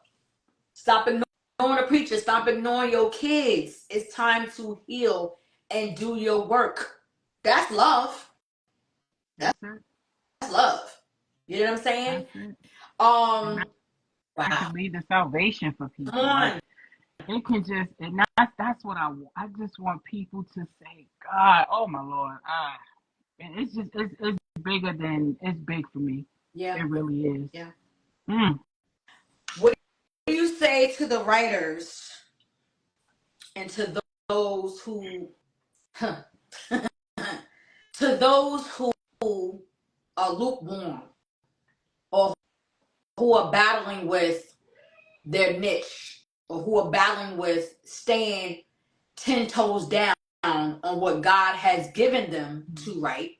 Speaker 1: Stop ignoring the preacher. Stop ignoring your kids. It's time to heal and do your work. That's love.
Speaker 2: That's it.
Speaker 1: That's love. You know what I'm saying?
Speaker 2: That's it. And
Speaker 1: Um,
Speaker 2: that
Speaker 1: wow.
Speaker 2: can lead to salvation for
Speaker 1: Come
Speaker 2: people. Like
Speaker 1: on.
Speaker 2: it can just, and that's what I want. I just want people to say, God, oh my Lord, and it's bigger than it's big for me.
Speaker 1: Yeah.
Speaker 2: It really is.
Speaker 1: Yeah.
Speaker 2: Mm.
Speaker 1: What do you say to the writers and to those who to those who are lukewarm or who are battling with their niche or who are battling with staying 10 toes down on what God has given them to write,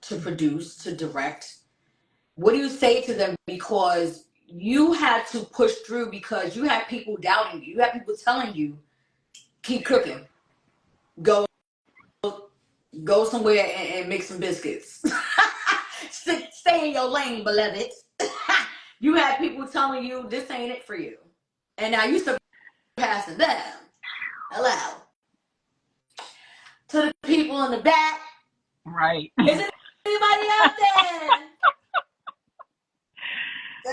Speaker 1: to produce, to direct, what do you say to them? Because you had to push through because you had people doubting you. You had people telling you, keep cooking. Go somewhere and make some biscuits. Stay in your lane, beloved. You had people telling you this ain't it for you. And now you surpassing them. Hello. To the people in the back.
Speaker 2: Right.
Speaker 1: Is it anybody out there?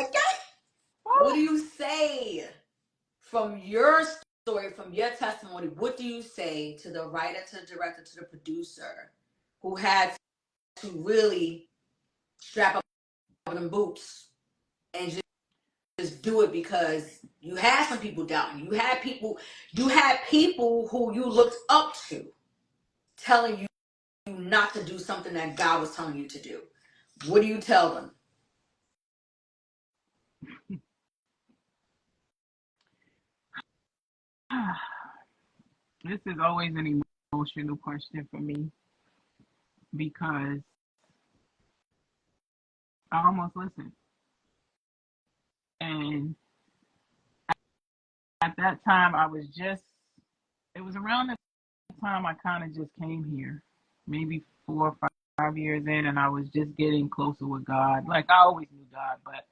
Speaker 1: Okay. What do you say from your story, from your testimony? What do you say to the writer, to the director, to the producer who had to really strap up them boots and just do it because you had some people doubting you? You had people who you looked up to telling you not to do something that God was telling you to do. What do you tell them?
Speaker 2: This is always an emotional question for me because I almost listened. And at that time, it was around the time I kind of just came here, maybe 4 or 5 years in, and I was just getting closer with God. Like, I always knew God, but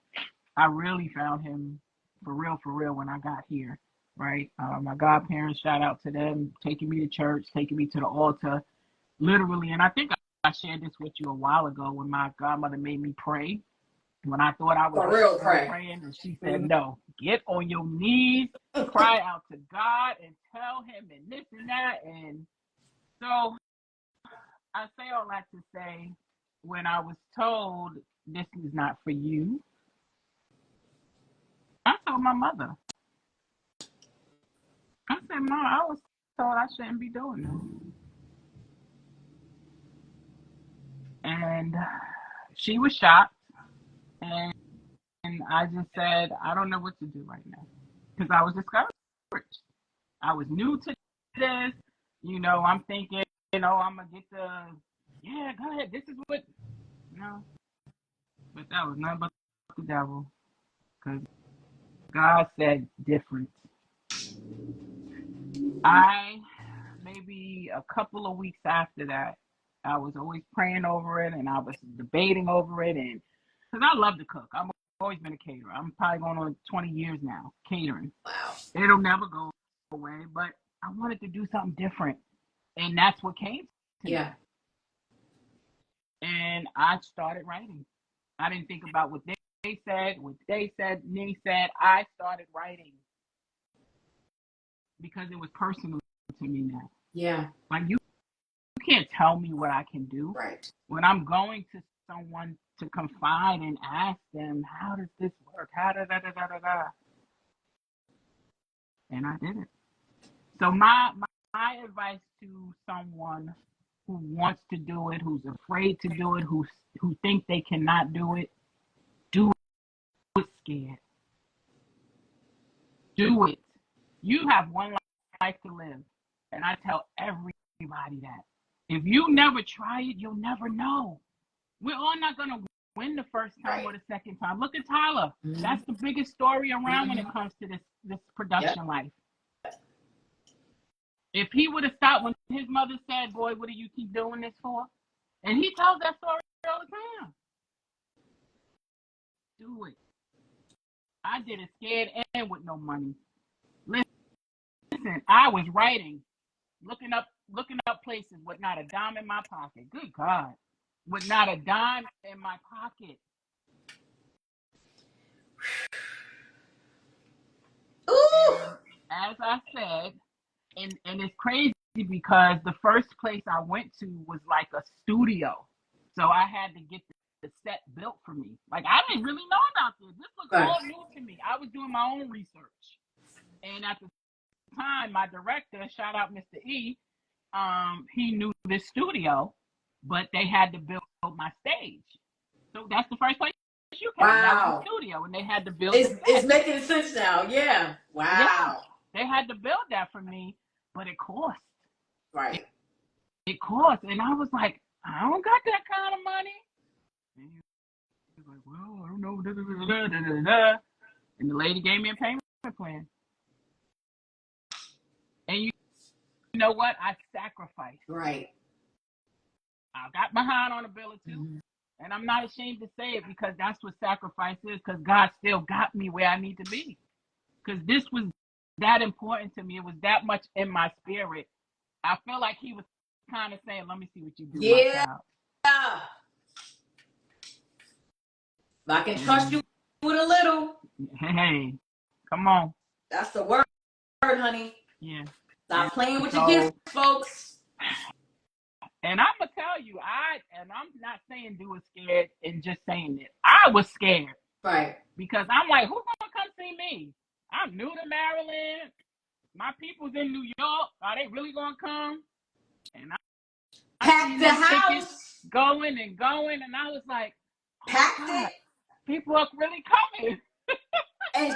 Speaker 2: I really found him for real when I got here, right? My godparents, shout out to them, taking me to church, taking me to the altar, literally. And I think I shared this with you a while ago when my godmother made me pray. When I thought I was
Speaker 1: For real,
Speaker 2: done
Speaker 1: pray.
Speaker 2: praying, and she said, no, get on your knees, cry out to God and tell him and this and that. And so I say all that to say, when I was told this is not for you, I told my mother. I said, Mom, I was told I shouldn't be doing this. And she was shocked. And I just said, I don't know what to do right now. Because I was discouraged. I was new to this. I'm thinking, I'm going to get go ahead. This is what, but that was nothing but the devil. Because God said different. Maybe a couple of weeks after that, I was always praying over it and I was debating over it. And because I love to cook, I've always been a caterer. I'm probably going on 20 years now catering.
Speaker 1: Wow.
Speaker 2: It'll never go away, but I wanted to do something different. And that's what came to me. And I started writing. I didn't think about what they said, me said. I started writing because it was personal to me now.
Speaker 1: Yeah.
Speaker 2: Like, you can't tell me what I can do.
Speaker 1: Right.
Speaker 2: When I'm going to someone to confide and ask them, how does this work? And I did it. So my advice to someone who wants to do it, who's afraid to do it, who think they cannot do it scared. Do it. You have one life to live. And I tell everybody that. If you never try it, you'll never know. We're all not going to win the first time or the second time. Look at Tyler. Mm-hmm. That's the biggest story around when it comes to this production life. If he would have stopped when his mother said, boy, what do you keep doing this for? And he tells that story all the time. Do it. I did it scared and with no money. Listen, I was writing, looking up places with not a dime in my pocket. Good God. With not a dime in my pocket.
Speaker 1: Ooh.
Speaker 2: As I said, and it's crazy because the first place I went to was like a studio. So I had to get the set built for me. Like, I didn't really know about this. This was all new to me. I was doing my own research. And at the time, my director, shout out Mr. E, he knew this studio, but they had to build my stage. So that's the first place you came. Wow. That was the studio, and they had to build
Speaker 1: it's making sense now. Yeah. Wow.
Speaker 2: Yeah. They had to build that for me, but it cost.
Speaker 1: Right.
Speaker 2: it costs. And I was like, I don't got that kind of money. And he was like, well, I don't know. Da, da, da, da, da, da. And the lady gave me a payment plan. And you know what? I sacrificed.
Speaker 1: Right.
Speaker 2: I got behind on a bill or two. Mm-hmm. And I'm not ashamed to say it, because that's what sacrifice is, because God still got me where I need to be. Because this was that important to me. It was that much in my spirit. I feel like he was kind of saying, let me see what you do, my child.
Speaker 1: If I can trust you with a little.
Speaker 2: Hey, come on.
Speaker 1: That's the word, honey.
Speaker 2: Yeah.
Speaker 1: Stop playing with your gifts, folks.
Speaker 2: And I'm going to tell you, I'm not saying do it scared and just saying it. I was scared.
Speaker 1: Right.
Speaker 2: Because I'm like, who's going to come see me? I'm new to Maryland. My people's in New York. Are they really going to come? And I
Speaker 1: packed the house.
Speaker 2: Going and going. And I was like,
Speaker 1: packed it.
Speaker 2: People are really coming.
Speaker 1: And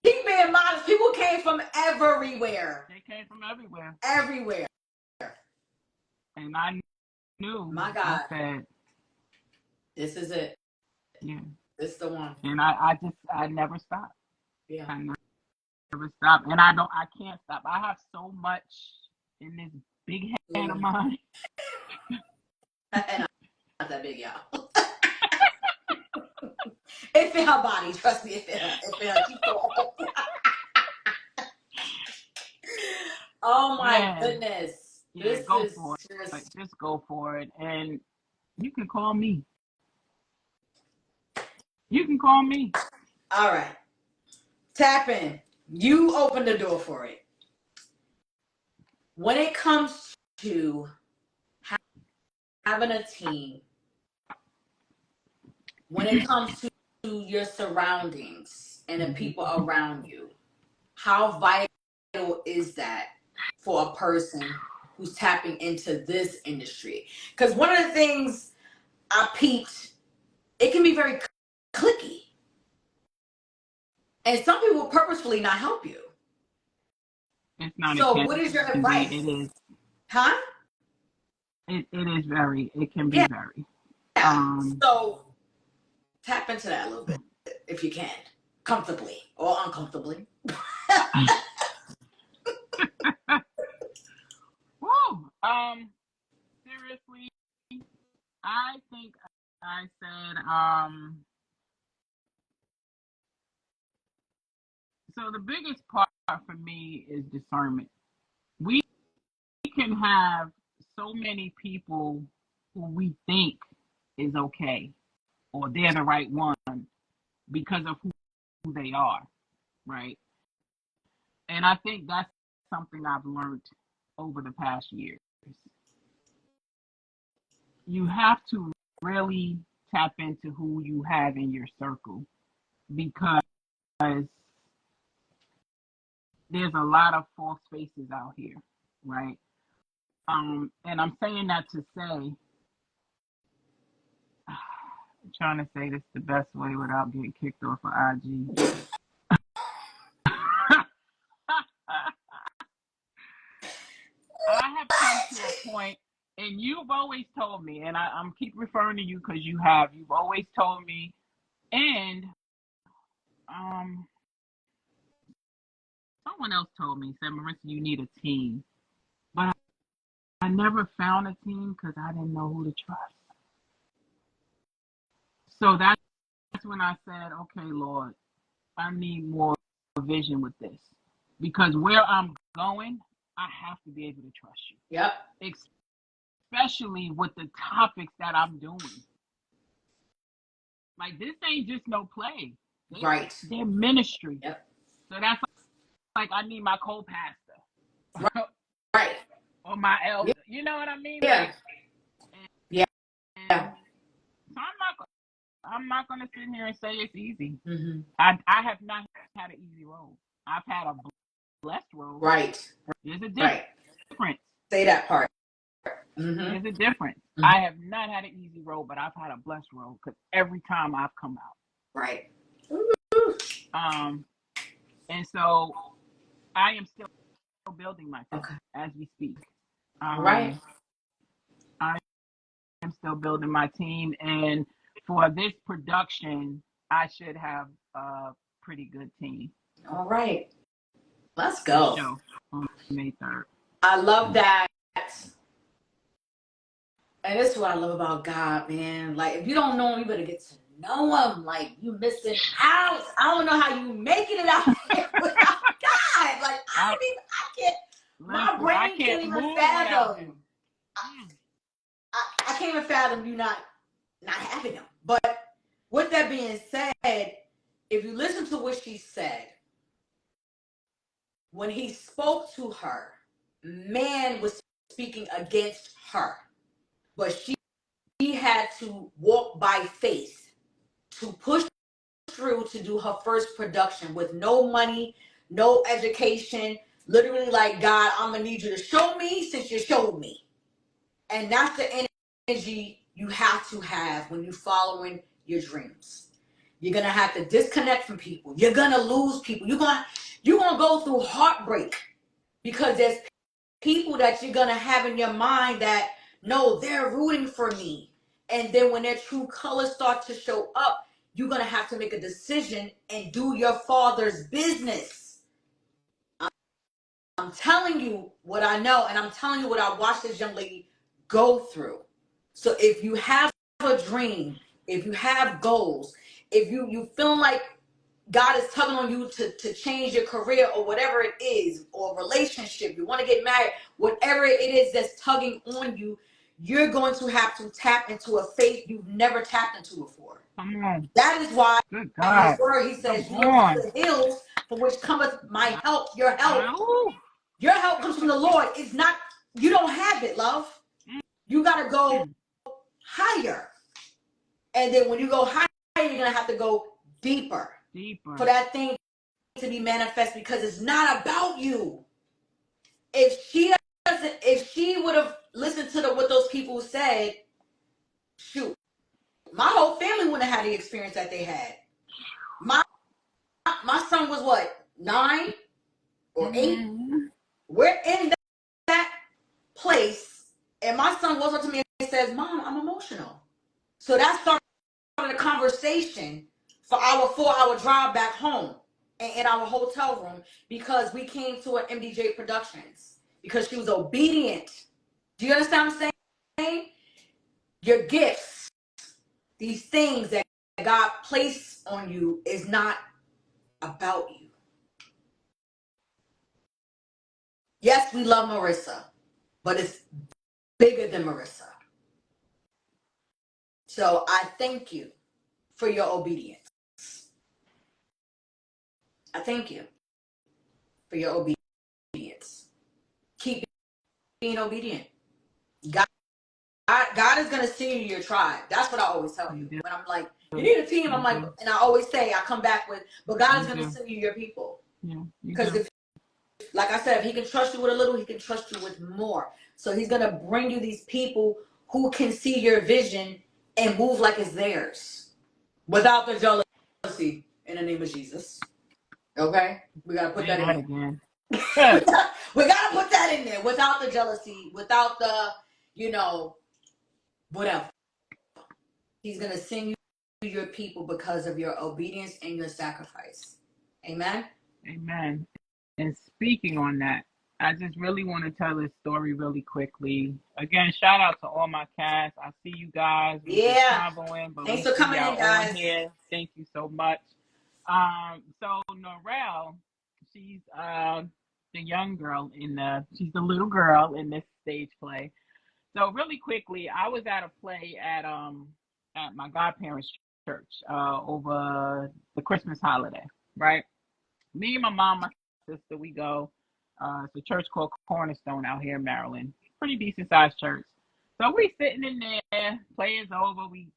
Speaker 1: keep being modest. People came from everywhere.
Speaker 2: They came from everywhere.
Speaker 1: Everywhere.
Speaker 2: And I knew.
Speaker 1: My God.
Speaker 2: I said,
Speaker 1: this is it.
Speaker 2: Yeah.
Speaker 1: This is the one.
Speaker 2: And I never stopped.
Speaker 1: Yeah.
Speaker 2: I never stopped. And I can't stop. I have so much in this big head of mine.
Speaker 1: And I'm not that big, y'all. It fit her body. Trust me, it fit her. It fit her. Keep going. Oh my goodness.
Speaker 2: Yeah,
Speaker 1: this
Speaker 2: go
Speaker 1: is
Speaker 2: for it. Just go for it. And you can call me. You can call me.
Speaker 1: All right. Tap in. You open the door for it. When it comes to having a team, when it comes to your surroundings and the people around you, how vital is that for a person who's tapping into this industry? Because one of the things I peeped, it can be very cliquey. And some people purposefully not help you.
Speaker 2: It's not.
Speaker 1: So what is your advice?
Speaker 2: It is.
Speaker 1: Huh?
Speaker 2: It is very. It can be very.
Speaker 1: So tap into that a little bit if you can, comfortably or uncomfortably.
Speaker 2: Woo! Seriously, I think I said so the biggest part for me is discernment. We can have so many people who we think is okay or they're the right one because of who they are, right? And I think that's something I've learned over the past years. You have to really tap into who you have in your circle, because there's a lot of false faces out here, right? And I'm saying that to say, I'm trying to say this the best way without getting kicked off of IG. I have come to a point, and you've always told me, and I'm keep referring to you because you've always told me, and someone else told me, said, Marissa, you need a team. But I never found a team because I didn't know who to trust. So that's when I said, okay, Lord, I need more vision with this. Because where I'm going, I have to be able to trust you.
Speaker 1: Yep.
Speaker 2: Especially with the topics that I'm doing. Like, this ain't just no play.
Speaker 1: Right.
Speaker 2: They're ministry.
Speaker 1: Yep.
Speaker 2: So that's like I need my co-pastor.
Speaker 1: Right.
Speaker 2: Or my elder. Yeah. You know what I mean?
Speaker 1: Yeah.
Speaker 2: Like,
Speaker 1: yeah.
Speaker 2: So I'm not gonna sit here and say it's easy.
Speaker 1: Mm-hmm.
Speaker 2: I have not had an easy road. I've had a blessed road.
Speaker 1: Right.
Speaker 2: There's a difference. Right.
Speaker 1: Say that part.
Speaker 2: Mm-hmm. There's a difference. Mm-hmm. I have not had an easy road, but I've had a blessed road because every time I've come out.
Speaker 1: Right.
Speaker 2: And so I am still building myself as we speak.
Speaker 1: Right.
Speaker 2: still building my team. And for this production, I should have a pretty good team
Speaker 1: All right. Let's
Speaker 2: for the
Speaker 1: go.
Speaker 2: show on May 3rd.
Speaker 1: I love that. And this is what I love about God, man. Like, if you don't know him, you better get to know him. Like, you missing out. I don't know how you making it out here without God. Like, I can't, my
Speaker 2: Listen, I
Speaker 1: brain can't
Speaker 2: can't
Speaker 1: even
Speaker 2: move without him.
Speaker 1: fathom. I can't even fathom you not having him. But with that being said, if you listen to what she said, when he spoke to her, man was speaking against her. But she had to walk by faith to push through to do her first production with no money, no education, literally like, God, I'm gonna need you to show me since you showed me. And that's the energy you have to have when you're following your dreams. You're gonna have to disconnect from people. You're gonna lose people. You're gonna go through heartbreak because there's people that you're gonna have in your mind that no, they're rooting for me. And then when their true colors start to show up, you're gonna have to make a decision and do your father's business. I'm telling you what I know, and I'm telling you what I watched this young lady go through. So if you have a dream, if you have goals, if you feeling like God is tugging on you to change your career or whatever it is, or relationship, you want to get married, whatever it is that's tugging on you, you're going to have to tap into a faith you've never tapped into before.
Speaker 2: Come on.
Speaker 1: That is why
Speaker 2: Good
Speaker 1: in his
Speaker 2: God.
Speaker 1: word he says,
Speaker 2: Come
Speaker 1: you look
Speaker 2: on.
Speaker 1: to the hills from which cometh my help, your help.
Speaker 2: Ooh.
Speaker 1: Your help comes from the Lord. It's not, you don't have it, love. You got to go higher. And then when you go higher, you're going to have to go deeper. For that thing to be manifest, because it's not about you. If she would have listened to what those people said, shoot, my whole family wouldn't have had the experience that they had. My son was what, 9 or 8? We're in that place, and my son goes up to me and says, Mom, I'm emotional. So that started a conversation for our 4-hour drive back home in our hotel room, because we came to an MDJ Productions because she was obedient. Do you understand what I'm saying? Your gifts, these things that God placed on you, is not about you. Yes, we love Marissa, but it's bigger than Marissa. So I thank you for your obedience. I thank you for your obedience. Keep being obedient. God is going to send you your tribe. That's what I always tell you. When I'm like, you need a team, I'm like, and I always say, I come back with, but God is going to send you your people. Because if, like I said, if he can trust you with a little, he can trust you with more. So he's going to bring you these people who can see your vision and move like it's theirs without the jealousy, in the name of Jesus. Okay? We got to put that in there.
Speaker 2: Again.
Speaker 1: We got to put that in there without the jealousy, without the, whatever. He's going to send you your people because of your obedience and your sacrifice. Amen?
Speaker 2: Amen. And speaking on that, I just really want to tell this story really quickly. Again, shout out to all my cast. I see you guys.
Speaker 1: Yeah.
Speaker 2: But
Speaker 1: thanks for coming in, guys.
Speaker 2: On here. Thank you so much. So Norel, she's the young girl she's the little girl in this stage play. So really quickly, I was at a play at my godparents' church over the Christmas holiday, right? Me and my mom, my sister, we go. It's a church called Cornerstone out here in Maryland. Pretty decent sized church. So we sitting in there, play is over. We,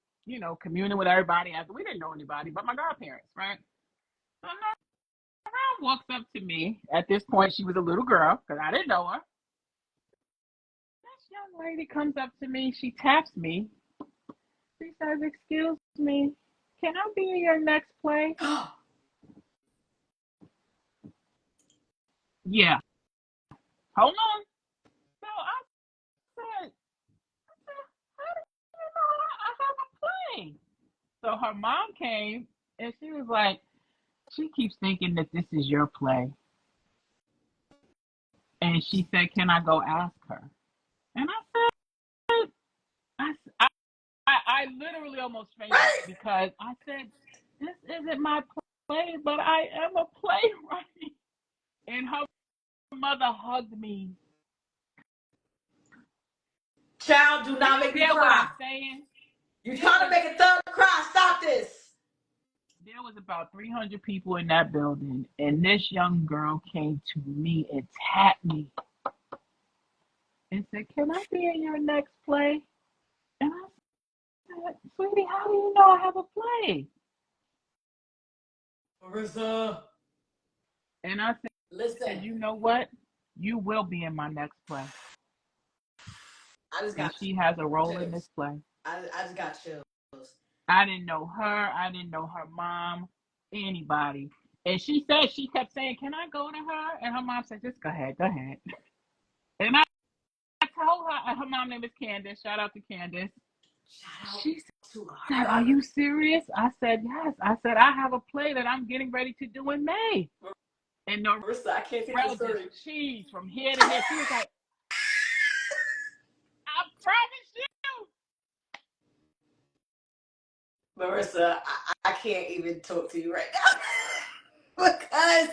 Speaker 2: communing with everybody after. We didn't know anybody but my godparents, right? So Norah walks up to me. At this point, she was a little girl because I didn't know her. This young lady comes up to me. She taps me. She says, "Excuse me, can I be in your next play?" Yeah. Hold on. So I said, how do you play. So her mom came and she was like, she keeps thinking that this is your play. And she said, can I go ask her? And said, I, I literally almost fainted
Speaker 1: Right.
Speaker 2: because I said, this isn't my play, but I am a playwright. And her mother hugged me.
Speaker 1: Child, do
Speaker 2: Do
Speaker 1: not
Speaker 2: you
Speaker 1: make me
Speaker 2: hear what
Speaker 1: cry.
Speaker 2: I'm saying?
Speaker 1: You're
Speaker 2: There
Speaker 1: trying to
Speaker 2: was
Speaker 1: make a thug cry. Stop this.
Speaker 2: there was about 300 people in that building, and this young girl came to me and tapped me and said, "Can I be in your next play?" And I said, "Sweetie, how do you know I have a play?"
Speaker 1: Marissa.
Speaker 2: And I said,
Speaker 1: Listen,
Speaker 2: "You know what? You will be in my next play."
Speaker 1: I just
Speaker 2: And
Speaker 1: got
Speaker 2: she has a role in this
Speaker 1: chills.
Speaker 2: play.
Speaker 1: I just got chills.
Speaker 2: I didn't know her. I didn't know her mom, anybody. And she kept saying, "Can I go to her?" And her mom said, "Just go ahead, go ahead." And I told her mom name is Candace. Shout out to Candace.
Speaker 1: Shout out
Speaker 2: She
Speaker 1: to
Speaker 2: said, "Are
Speaker 1: her.
Speaker 2: you serious?" I said, "Yes." I said, "I have a play that I'm getting ready to do in May." And
Speaker 1: Marissa, I can't take the
Speaker 2: Norel just
Speaker 1: story.
Speaker 2: cheesed from here to here. She was like, "I promise you."
Speaker 1: Marissa, I can't even talk to you right now because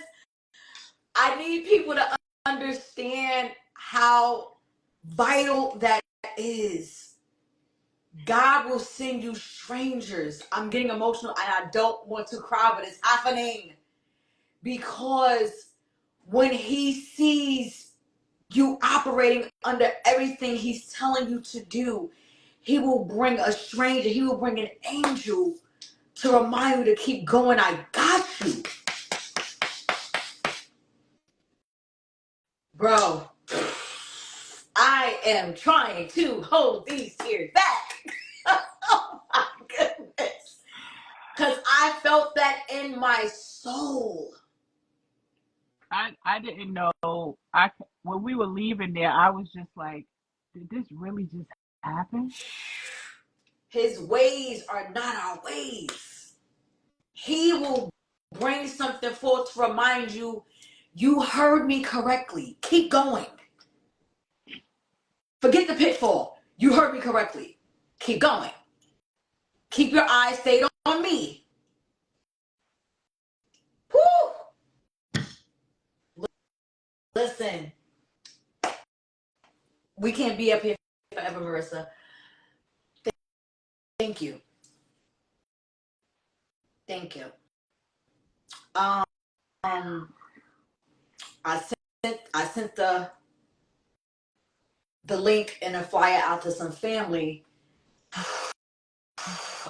Speaker 1: I need people to understand how vital that is. God will send you strangers. I'm getting emotional and I don't want to cry, but it's happening because when He sees you operating under everything He's telling you to do, He will bring a stranger, He will bring an angel to remind you to keep going. I got you. Bro, I am trying to hold these tears back. Oh my goodness. Because I felt that in my soul.
Speaker 2: I didn't know. When we were leaving there, I was just like, "Did this really just happen?"
Speaker 1: His ways are not our ways. He will bring something forth to remind you, you heard me correctly. Keep going. Forget the pitfall. You heard me correctly. Keep going. Keep your eyes stayed on me. Woo! Listen, we can't be up here forever, Marissa. Thank you. Thank you. Um, I sent the link and a flyer out to some family,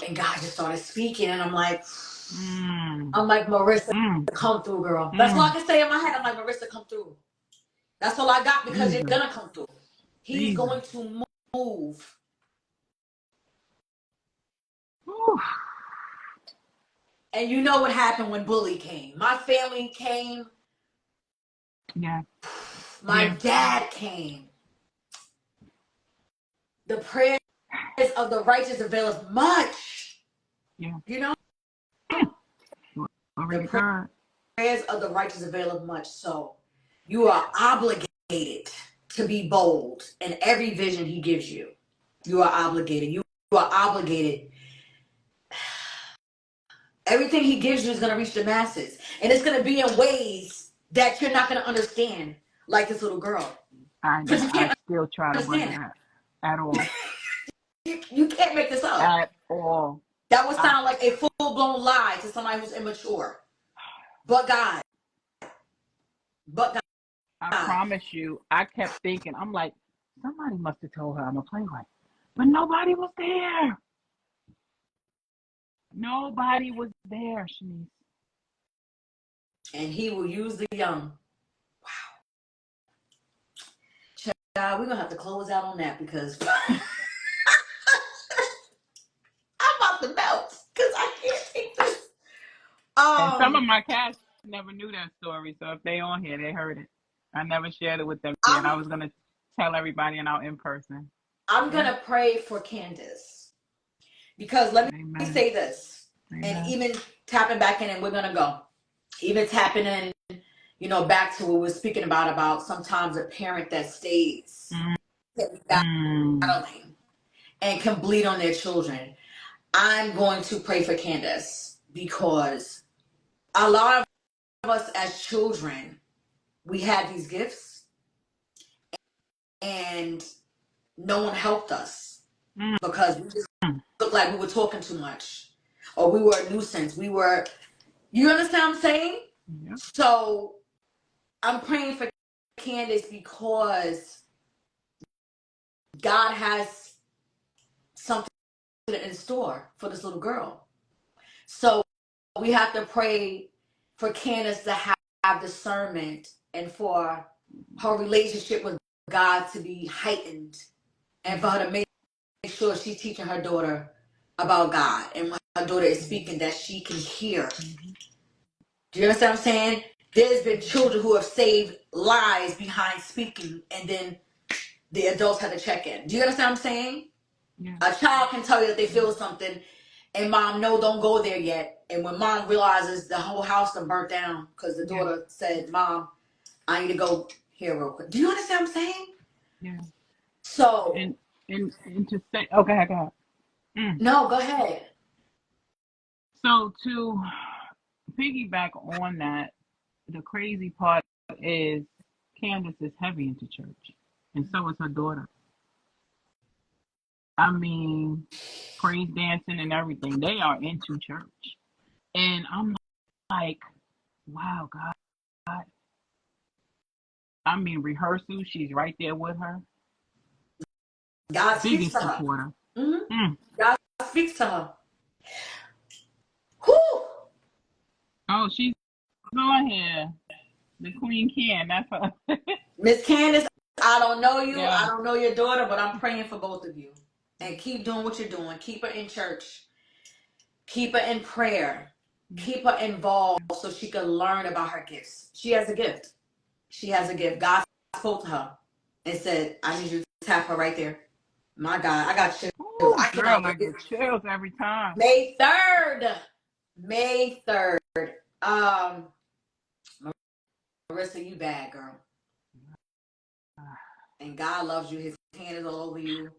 Speaker 1: and God just started speaking, and
Speaker 2: Mm,
Speaker 1: I'm like, Marissa,
Speaker 2: mm,
Speaker 1: come through, girl. That's all I
Speaker 2: mm.
Speaker 1: can say in my head. I'm like, Marissa, come through. That's all I got because you're
Speaker 2: Jesus,
Speaker 1: gonna come through. He's
Speaker 2: Jesus.
Speaker 1: going to move.
Speaker 2: Whew.
Speaker 1: And you know what happened when Bully came. My family came.
Speaker 2: Yeah,
Speaker 1: My
Speaker 2: yeah,
Speaker 1: dad came. The prayers of the righteous availeth much.
Speaker 2: yeah.
Speaker 1: You know?
Speaker 2: Glory
Speaker 1: The
Speaker 2: to God.
Speaker 1: prayers of the righteous availeth much. So you are obligated to be bold in every vision he gives you. You are obligated. You are obligated. Everything he gives you is going to reach the masses. And it's going to be in ways that you're not going to understand, like this little girl.
Speaker 2: I
Speaker 1: Because
Speaker 2: know.
Speaker 1: you
Speaker 2: I
Speaker 1: can't
Speaker 2: still try to work
Speaker 1: understand
Speaker 2: that at all.
Speaker 1: it. You can't make this up.
Speaker 2: At all.
Speaker 1: That would
Speaker 2: I
Speaker 1: sound like a full-blown lie to somebody who's immature. But God. But
Speaker 2: I
Speaker 1: God.
Speaker 2: promise you, I kept thinking, I'm like, somebody must have told her I'm a playwright. But nobody was there. Nobody was there, Shanice.
Speaker 1: And he will use the young. Child, we're going to have to close out on that because I'm about to melt because I can't take this.
Speaker 2: And some of
Speaker 1: Um,
Speaker 2: my cast never knew that story, so if they on here, they heard it. I never shared it with them yet. I
Speaker 1: I'm
Speaker 2: was gonna tell everybody in our in person.
Speaker 1: I'm
Speaker 2: Yeah.
Speaker 1: gonna pray for Candace Because let me
Speaker 2: Amen.
Speaker 1: say this, and
Speaker 2: Amen.
Speaker 1: even tapping back in, and we're gonna go. Even tapping in, back to what we were speaking about sometimes a parent that stays
Speaker 2: Mm.
Speaker 1: battling and can bleed on their children. I'm going to pray for Candace because a lot of us as children, we had these gifts and no one helped us
Speaker 2: Mm.
Speaker 1: because we just looked like we were talking too much or we were a nuisance. You understand what I'm saying?
Speaker 2: Yep.
Speaker 1: So I'm praying for Candace because God has something in store for this little girl. So we have to pray for Candace to have discernment and for her relationship with God to be heightened and for her to make sure she's teaching her daughter about God and when her daughter is speaking that she can hear. Do you understand what I'm saying? There's been children who have saved lives behind speaking and then the adults had to check in. Do you understand what I'm saying?
Speaker 2: Yeah.
Speaker 1: A child can tell you that they feel something and mom, no, don't go there yet. And when mom realizes the whole house done burnt down because the
Speaker 2: Yeah.
Speaker 1: daughter said, Mom, I need to go here real quick. Do you understand what I'm saying?
Speaker 2: Yeah.
Speaker 1: So,
Speaker 2: And and to say, oh, go ahead, go ahead. Mm.
Speaker 1: no, go ahead.
Speaker 2: So to piggyback on that, the crazy part is Candace is heavy into church, and so is her daughter. I mean, praise dancing and everything. They are into church, and I'm like, wow, God. I mean, rehearsal. She's right there with her,
Speaker 1: God speaks
Speaker 2: biggest
Speaker 1: to her.
Speaker 2: supporter.
Speaker 1: Mm-hmm.
Speaker 2: Mm.
Speaker 1: God speaks to her. Whew.
Speaker 2: Oh, she's on here. The Queen can. That's her.
Speaker 1: Miss Candace, I don't know you. I
Speaker 2: Yeah.
Speaker 1: don't know your daughter, but I'm praying for both of you. And keep doing what you're doing. Keep her in church. Keep her in prayer. Keep her involved so she can learn about her gifts. She has a gift. She has a gift. God spoke to her and said, I need you to tap her right there. My God, I got chills.
Speaker 2: Oh,
Speaker 1: I
Speaker 2: girl,
Speaker 1: cannot
Speaker 2: I
Speaker 1: wait.
Speaker 2: get chills every time.
Speaker 1: May 3rd. May 3rd. Um, Marissa, you bad girl. And God loves you. His hand is all over you.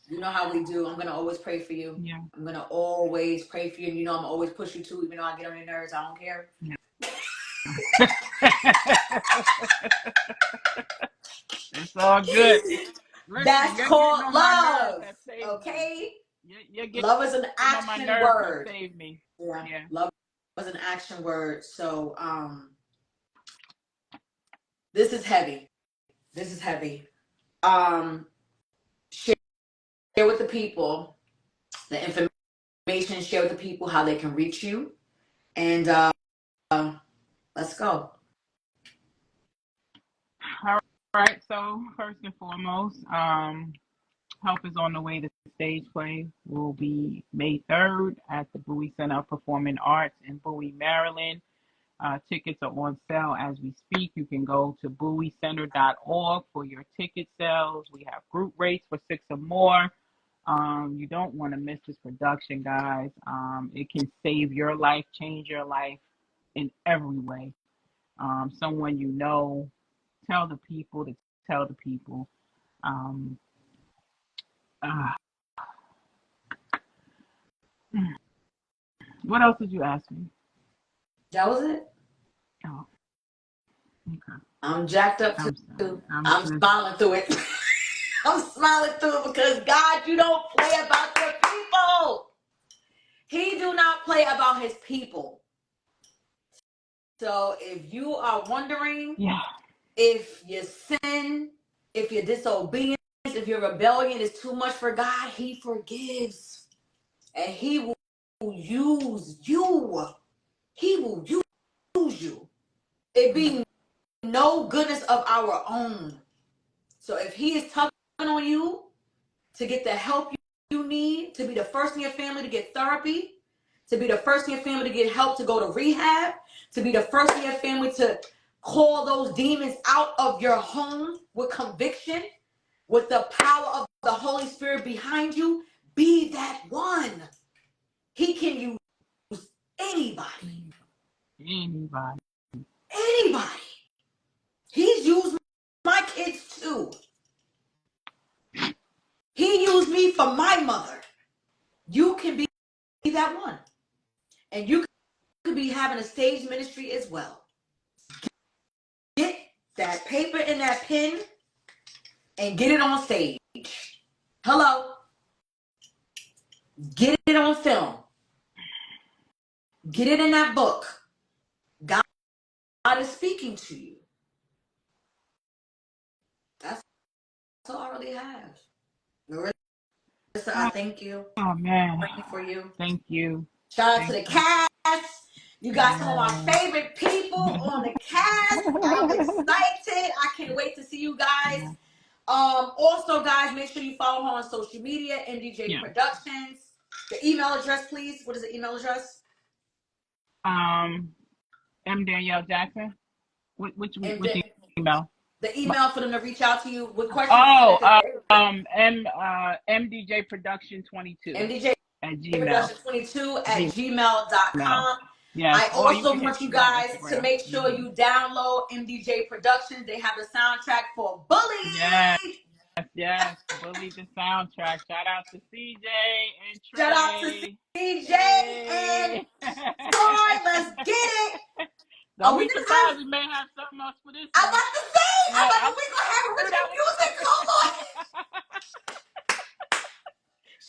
Speaker 1: You know how we do. I'm gonna always pray for you.
Speaker 2: Yeah.
Speaker 1: I'm gonna always pray for you, and I'm always push you too, even though I get on your nerves. I don't care.
Speaker 2: Yeah. It's all good. Listen,
Speaker 1: That's
Speaker 2: you're getting
Speaker 1: called
Speaker 2: on my nerves.
Speaker 1: love.
Speaker 2: That saved me.
Speaker 1: Okay.
Speaker 2: You're getting
Speaker 1: Love is an
Speaker 2: on my
Speaker 1: action
Speaker 2: nerves. That
Speaker 1: word.
Speaker 2: saved me.
Speaker 1: Yeah.
Speaker 2: Yeah.
Speaker 1: Love is an action word. So this is heavy. This is heavy. Um, share with the people the information. Share with the people how they can reach you, and let's go.
Speaker 2: All right. So first and foremost, help is on the way. The stage play will be May 3rd at the Bowie Center of Performing Arts in Bowie, Maryland. Tickets are on sale as we speak. You can go to bowiecenter.org for your ticket sales. We have group rates for six or more. You don't want to miss this production, guys. It can save your life, change your life in every way. Someone you know, tell the people to tell the people. Um, uh, what else did you ask me?
Speaker 1: That was it.
Speaker 2: Oh, okay.
Speaker 1: I'm jacked up
Speaker 2: I'm sorry.
Speaker 1: too.
Speaker 2: I'm
Speaker 1: I'm
Speaker 2: just,
Speaker 1: smiling through it. I'm smiling through it because God, you don't play about your people. He do not play about his people. So if you are wondering
Speaker 2: yeah.
Speaker 1: if your sin, if your disobedience, if your rebellion is too much for God, he forgives. And he will use you. He will use you. It be no goodness of our own. So if he is tugging on you to get the help you need, to be the first in your family to get therapy, to be the first in your family to get help to go to rehab, to be the first in your family to call those demons out of your home with conviction, with the power of the Holy Spirit behind you, Be that one. He can use anybody.
Speaker 2: Anybody.
Speaker 1: Anybody. He's used my kids too. He used me for my mother. You can be that one. And you could be having a stage ministry as well. Get that paper and that pen and get it on stage. Hello. Get it on film. Get it in that book. God is speaking to you. That's all I really have. Marissa, I thank you.
Speaker 2: Oh, man.
Speaker 1: Praying for you.
Speaker 2: Thank you.
Speaker 1: Shout out to the cast. You got some of my favorite people on the cast. I'm excited. I can't wait to see you guys.
Speaker 2: Yeah.
Speaker 1: Also, guys, make sure you follow her on social media, MDJ
Speaker 2: Yeah.
Speaker 1: Productions. The email address, please. What is the email address?
Speaker 2: M. Danielle Jackson. Which email?
Speaker 1: The email for them to reach out to you with questions.
Speaker 2: Oh, MDJ Production 22.
Speaker 1: MDJ
Speaker 2: at Gmail.
Speaker 1: Production 22 at gmail.com.
Speaker 2: Yes.
Speaker 1: I also want you guys to make sure you download MDJ Productions. They have the soundtrack for Bully.
Speaker 2: Yes. Bully the soundtrack. Shout out to CJ and Trey.
Speaker 1: Shout out to CJ and Troy. Let's get it.
Speaker 2: Don't be surprised. We may have something else for this.
Speaker 1: I'm about to say, we gonna have original music. Come on.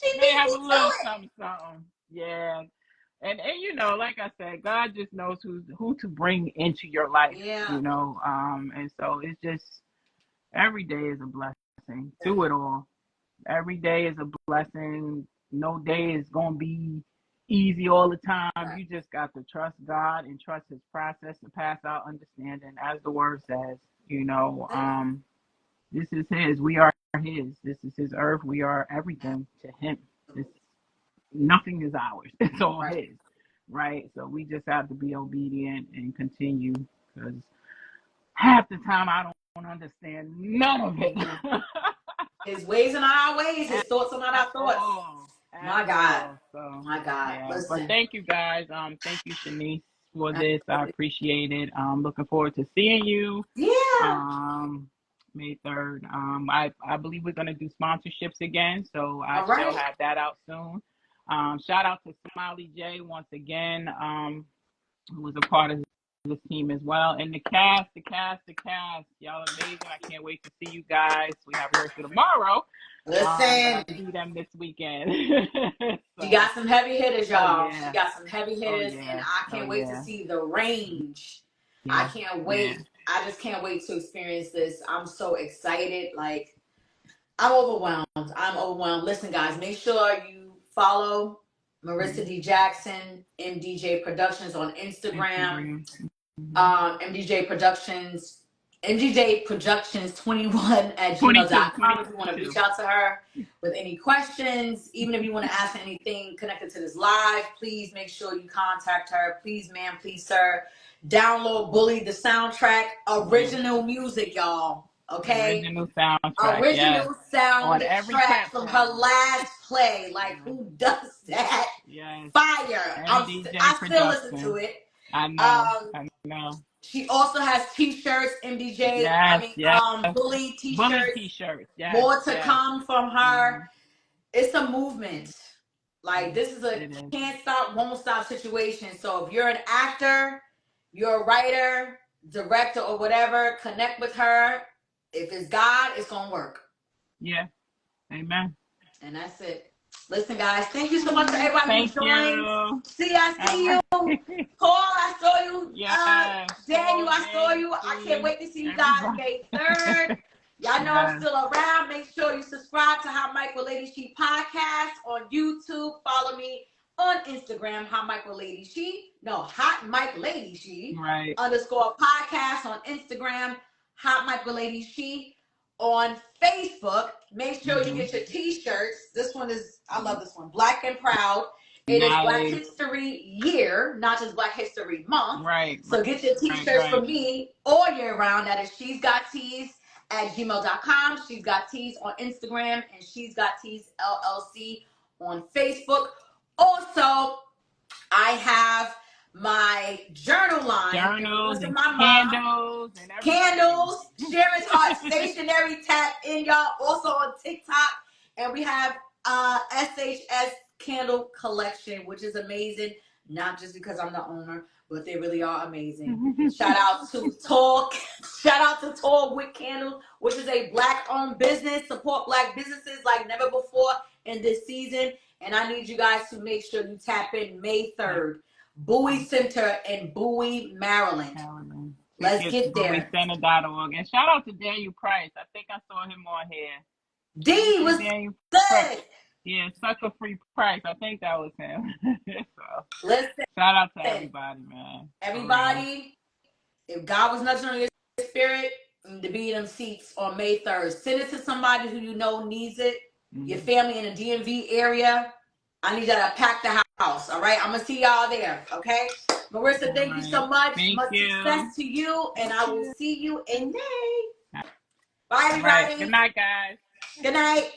Speaker 1: She
Speaker 2: may have a little something. Yeah. And you know, like I said, God just knows who to bring into your life.
Speaker 1: Yeah.
Speaker 2: You know, and so it's just every day is a blessing. Through it all. Every day is a blessing. No day is gonna be easy all the time. Right. You just got to trust God and trust his process to pass out understanding. As the word says, you know, this is his. We are his. This is his earth. We are everything to him. Nothing is ours. It's all his. Right? So we just have to be obedient and continue, because half the time I don't understand none of it.
Speaker 1: His ways are not our ways. His thoughts are not our thoughts. My God.
Speaker 2: So,
Speaker 1: my God.
Speaker 2: Yeah. But thank you guys. Thank you, Shanice, for this. I appreciate it. Looking forward to seeing you.
Speaker 1: Yeah.
Speaker 2: May 3rd. I believe we're gonna do sponsorships again. So I shall have that out soon. Shout out to Smiley J once again, who was a part of this team as well. And the cast. Y'all are amazing. I can't wait to see you guys. We have rehearsal tomorrow.
Speaker 1: Listen.
Speaker 2: I see them this weekend.
Speaker 1: She got some heavy hitters, y'all. She got some heavy hitters, and I can't wait to see the range. I can't wait. I just can't wait to experience this. I'm so excited. Like, I'm overwhelmed. Listen, guys, make sure you follow Marissa D. Jackson, MDJ Productions on Instagram. MDJ Productions 21 at gmail.com if you want to reach out to her with any questions. Even if you want to ask anything connected to this live, please make sure you contact her. Please, ma'am, please, sir. Download Bully the soundtrack. Original music, y'all. Okay?
Speaker 2: Original soundtrack.
Speaker 1: Soundtrack from her last play. Like, who does that? Fire. I still listen to it.
Speaker 2: I know.
Speaker 1: She also has t-shirts, MDJ. Bully t-shirts.
Speaker 2: Bully t-shirts.
Speaker 1: More to come from her. It's a movement. Like, this is a can't stop, won't stop situation. So if you're an actor, you're a writer, director, or whatever, connect with her. If it's God, it's gonna work.
Speaker 2: Yeah. Amen.
Speaker 1: And that's it. Listen, guys, thank you so much for everybody who joined. See you. Paul, I saw you. Daniel, I saw you. I can't wait to see you guys May 3rd. Y'all know I'm still around. Make sure you subscribe to Hot Mic with Lady She podcast on YouTube. Follow me on Instagram, Hot Mic with Lady She. No, Hot Mic Lady She. _ podcast on Instagram, Hot Mic with Lady She. On Facebook, make sure you get your t-shirts. This one is, I love this one, Black and Proud. It is Black History Year, not just Black History Month. So get your t-shirts from me all year round. That is She's Got Tees at gmail.com. She's Got Tees on Instagram, and She's Got Tees LLC on Facebook. Also, I have my journal line in
Speaker 2: Journals
Speaker 1: regards to
Speaker 2: and
Speaker 1: my mom.
Speaker 2: candles and everything.
Speaker 1: Candles, Sharon's Heart Stationery, tap in, y'all. Also on TikTok. And we have SHS Candle Collection, which is amazing. Not just because I'm the owner, but they really are amazing. Shout out to Tall Wick Candles, which is a black-owned business. Support black businesses like never before in this season. And I need you guys to make sure you tap in May 3rd. Bowie Center in Bowie, Maryland. Let's get there.
Speaker 2: BowieCenter.org. And shout out to Daniel Price. I think I saw him on here.
Speaker 1: D was
Speaker 2: Daniel
Speaker 1: good.
Speaker 2: Price. Yeah, Sucker Free Price. I think that was him. So,
Speaker 1: listen,
Speaker 2: shout out to everybody, man.
Speaker 1: Everybody, if God was nudging on your spirit to be in them seats on May 3rd, send it to somebody who you know needs it. Your family in the DMV area. I need y'all to pack the house. All right, I'm gonna see y'all there. Okay, Marissa, thank you so much. Much success to you, and I will see you in May. Bye, everybody.
Speaker 2: Good night, guys.
Speaker 1: Good night.